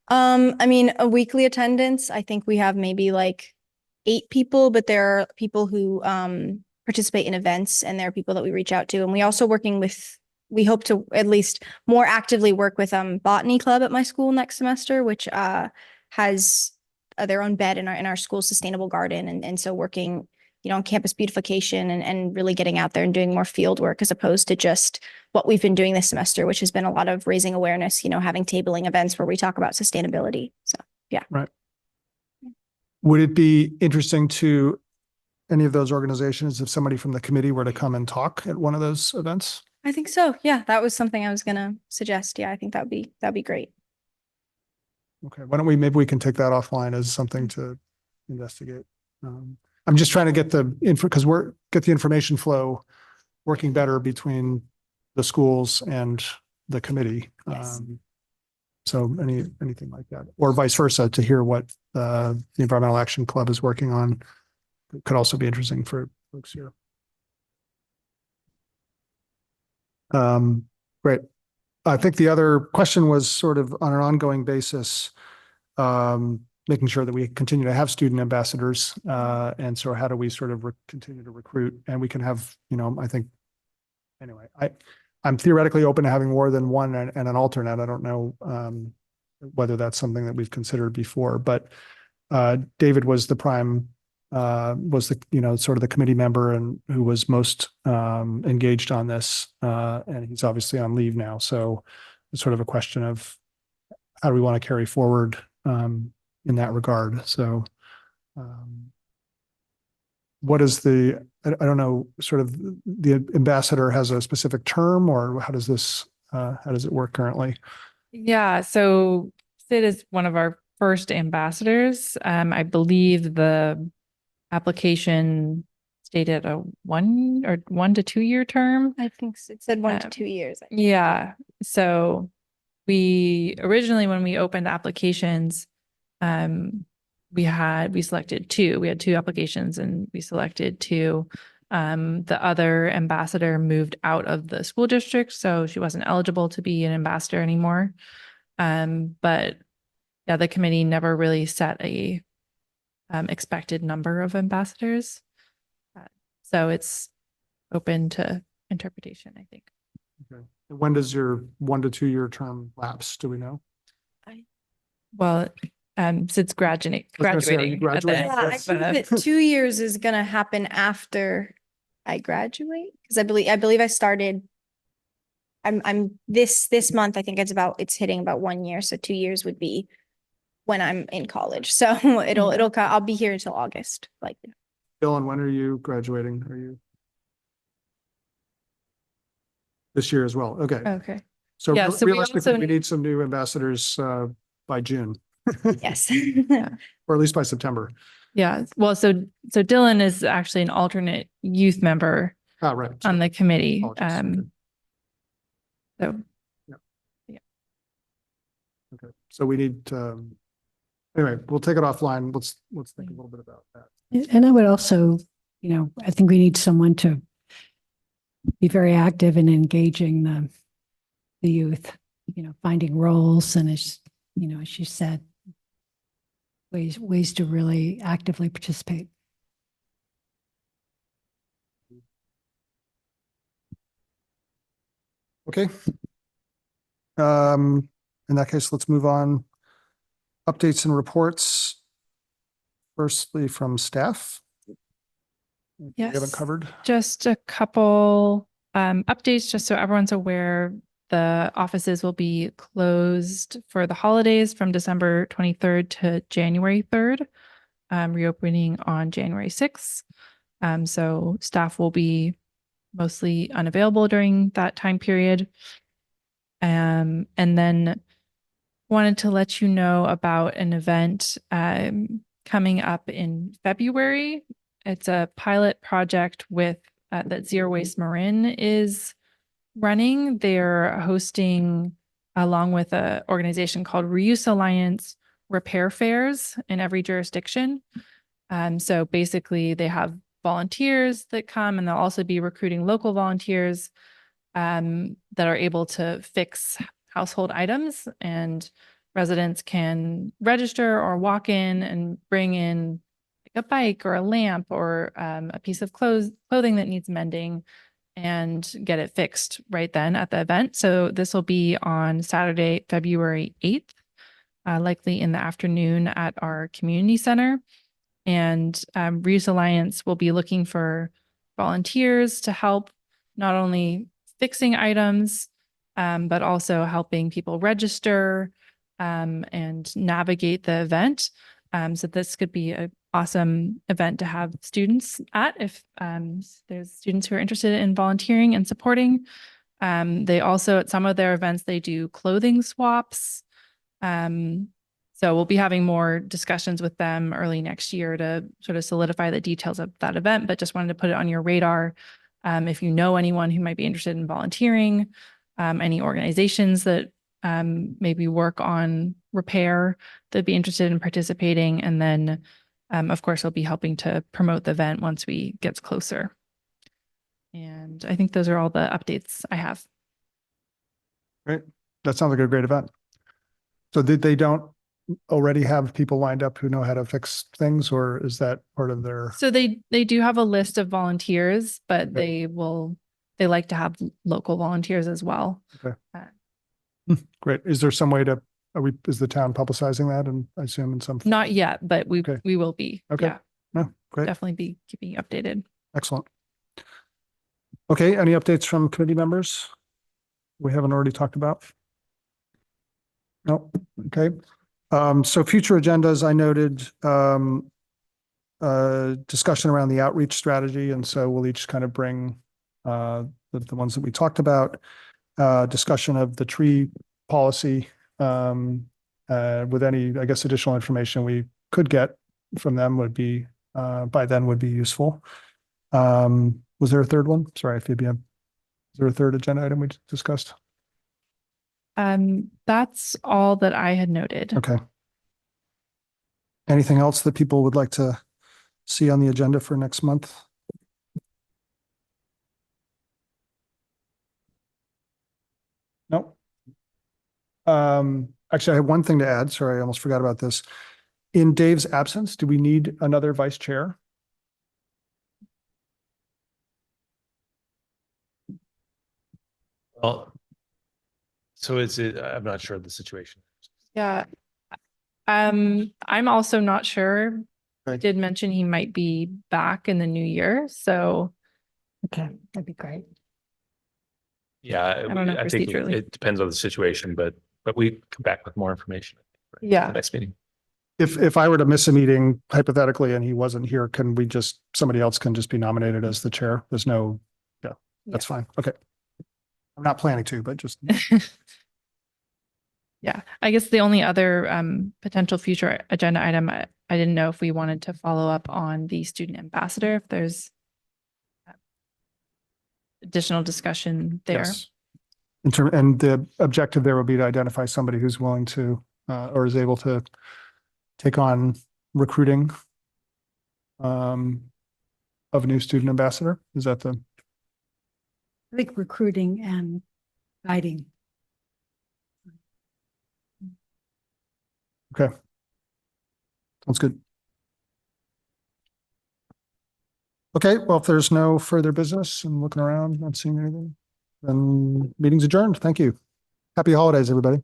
I mean, a weekly attendance, I think we have maybe like 8 people, but there are people who participate in events and there are people that we reach out to. And we also we hope to at least more actively work with Botany Club at my school next semester, which has their own bed in our school's sustainable garden. And so working, on campus beautification and really getting out there and doing more field work as opposed to just what we've been doing this semester, which has been a lot of raising awareness, having tabling events where we talk about sustainability. So, yeah. Right. Would it be interesting to any of those organizations if somebody from the committee were to come and talk at one of those events? I think so. Yeah, that was something I was going to suggest. Yeah, I think that'd be great. Okay, why don't maybe we can take that offline as something to investigate. I'm just trying to get the info because get the information flow working better between the schools and the committee. Yes. So anything like that, or vice versa, to hear what the Environmental Action Club is working on could also be interesting for folks here. Great. I think the other question was sort of on an ongoing basis, making sure that we continue to have student ambassadors. And so how do we sort of continue to recruit? And we can have, I think, anyway, I'm theoretically open to having more than one and an alternate. I don't know whether that's something that we've considered before, but David was the prime, was the, sort of the committee member and who was most engaged on this. And he's obviously on leave now. So it's sort of a question of how do we want to carry forward in that regard. So what is I don't know, sort of the ambassador has a specific term or how does it work currently? Yeah, so Sid is one of our first ambassadors. I believe the application stated a 1 to 2 year term. I think it said 1 to 2 years. Yeah. So we originally, when we opened applications, we selected 2. We had 2 applications and we selected 2. The other ambassador moved out of the school district, so she wasn't eligible to be an ambassador anymore. But yeah, the committee never really set a expected number of ambassadors. So it's open to interpretation, I think. Okay. When does your 1 to 2 year term lapse? Do we know? Well, Sid's graduating. I was gonna say, are you At the graduating? end, Yeah, I think that 2 years is going to happen after I graduate because I believe I started. I'm this month. I think it's hitting about 1 year. So 2 years would be when I'm in college. So I'll be here until August, like. Dylan, when are you graduating? Are you? This year as well. Okay. Okay. So Yeah, so we realistically, also- we need some new ambassadors by June, Yes. or at least by September. Yeah. Well, so Dylan is actually an alternate youth member Ah, right. on the committee. Apologies. Okay. So Okay. So we need, anyway, we'll take it offline. Let's think a little bit about that. And I would also, I think we need someone to be very active in engaging the youth, finding roles and as she said, ways to really actively participate. Okay. In that case, let's move on. Updates and reports. Firstly, from staff. We haven't Yes. covered. just a couple updates, just so everyone's aware. The offices will be closed for the holidays from December 23rd to January 3rd, reopening on January 6th. So staff will be mostly unavailable during that time period. And then wanted to let you know about an event coming up in February. It's a pilot project with that Zero Waste Marin is running. They're hosting, along with an organization called Reuse Alliance, repair fairs in every jurisdiction. So basically, they have volunteers that come, and they'll also be recruiting local volunteers that are able to fix household items, and residents can register or walk in and bring in like a bike or a lamp or a piece of clothing that needs mending and get it fixed right then at the event. So this will be on Saturday, February 8th, likely in the afternoon at our community center. And Reuse Alliance will be looking for volunteers to help not only fixing items, but also helping people register and navigate the event. So this could be an awesome event to have students at if there's students who are interested in volunteering and supporting. They also, at some of their events, they do clothing swaps. So we'll be having more discussions with them early next year to sort of solidify the details of that event, but just wanted to put it on your radar. If you know anyone who might be interested in volunteering, any organizations that maybe work on repair that'd be interested in participating. And then, of course, we'll be helping to promote the event once we get closer. And I think those are all the updates I have. Great. That sounds like a great event. So they don't already have people lined up who know how to fix things, or is that part of their? So they do have a list of volunteers, but Okay. they like to have local volunteers as well. Okay. Great. Is there some way to, is the town publicizing that, and I assume in some? Not yet, but Okay. we will be. Okay. Yeah, No, great. definitely be keeping you updated. Excellent. Okay, any updates from committee members we haven't already talked about? No, okay. So future agendas, I noted discussion around the outreach strategy, and so we'll each kind of bring the ones that we talked about. Discussion of the tree policy with any, I guess, additional information we could get from them would be by then would be useful. Was there a third one? Sorry, Phoebe. Is there a third agenda item we discussed? That's all that I had noted. Okay. Anything else that people would like to see on the agenda for next month? Nope. Actually, I have one thing to add. Sorry, I almost forgot about this. In Dave's absence, do we need another vice chair? Well, so is it, I'm not sure of the situation. Yeah. I'm also not sure. I Okay. did mention he might be back in the new year, so Okay, that'd be great. Yeah, don't know I think procedurally. it depends on the situation, but we come back with more information. For Yeah. the next meeting. if I were to miss a meeting hypothetically and he wasn't here, can we just, somebody else can just be nominated as the chair? There's no, yeah, that's fine. Okay. I'm not planning to, but just, Yeah, I guess the only other potential future agenda item, I didn't know if we wanted to follow up on the student ambassador, if there's additional discussion there. yes. And the objective there will be to identify somebody who's willing to, or is able to take on recruiting of a new student ambassador. Is that the? I think recruiting and guiding. Okay. Sounds good. Okay, well, if there's no further business, I'm looking around, not seeing anything, then meeting's adjourned. Thank you. Happy holidays, everybody.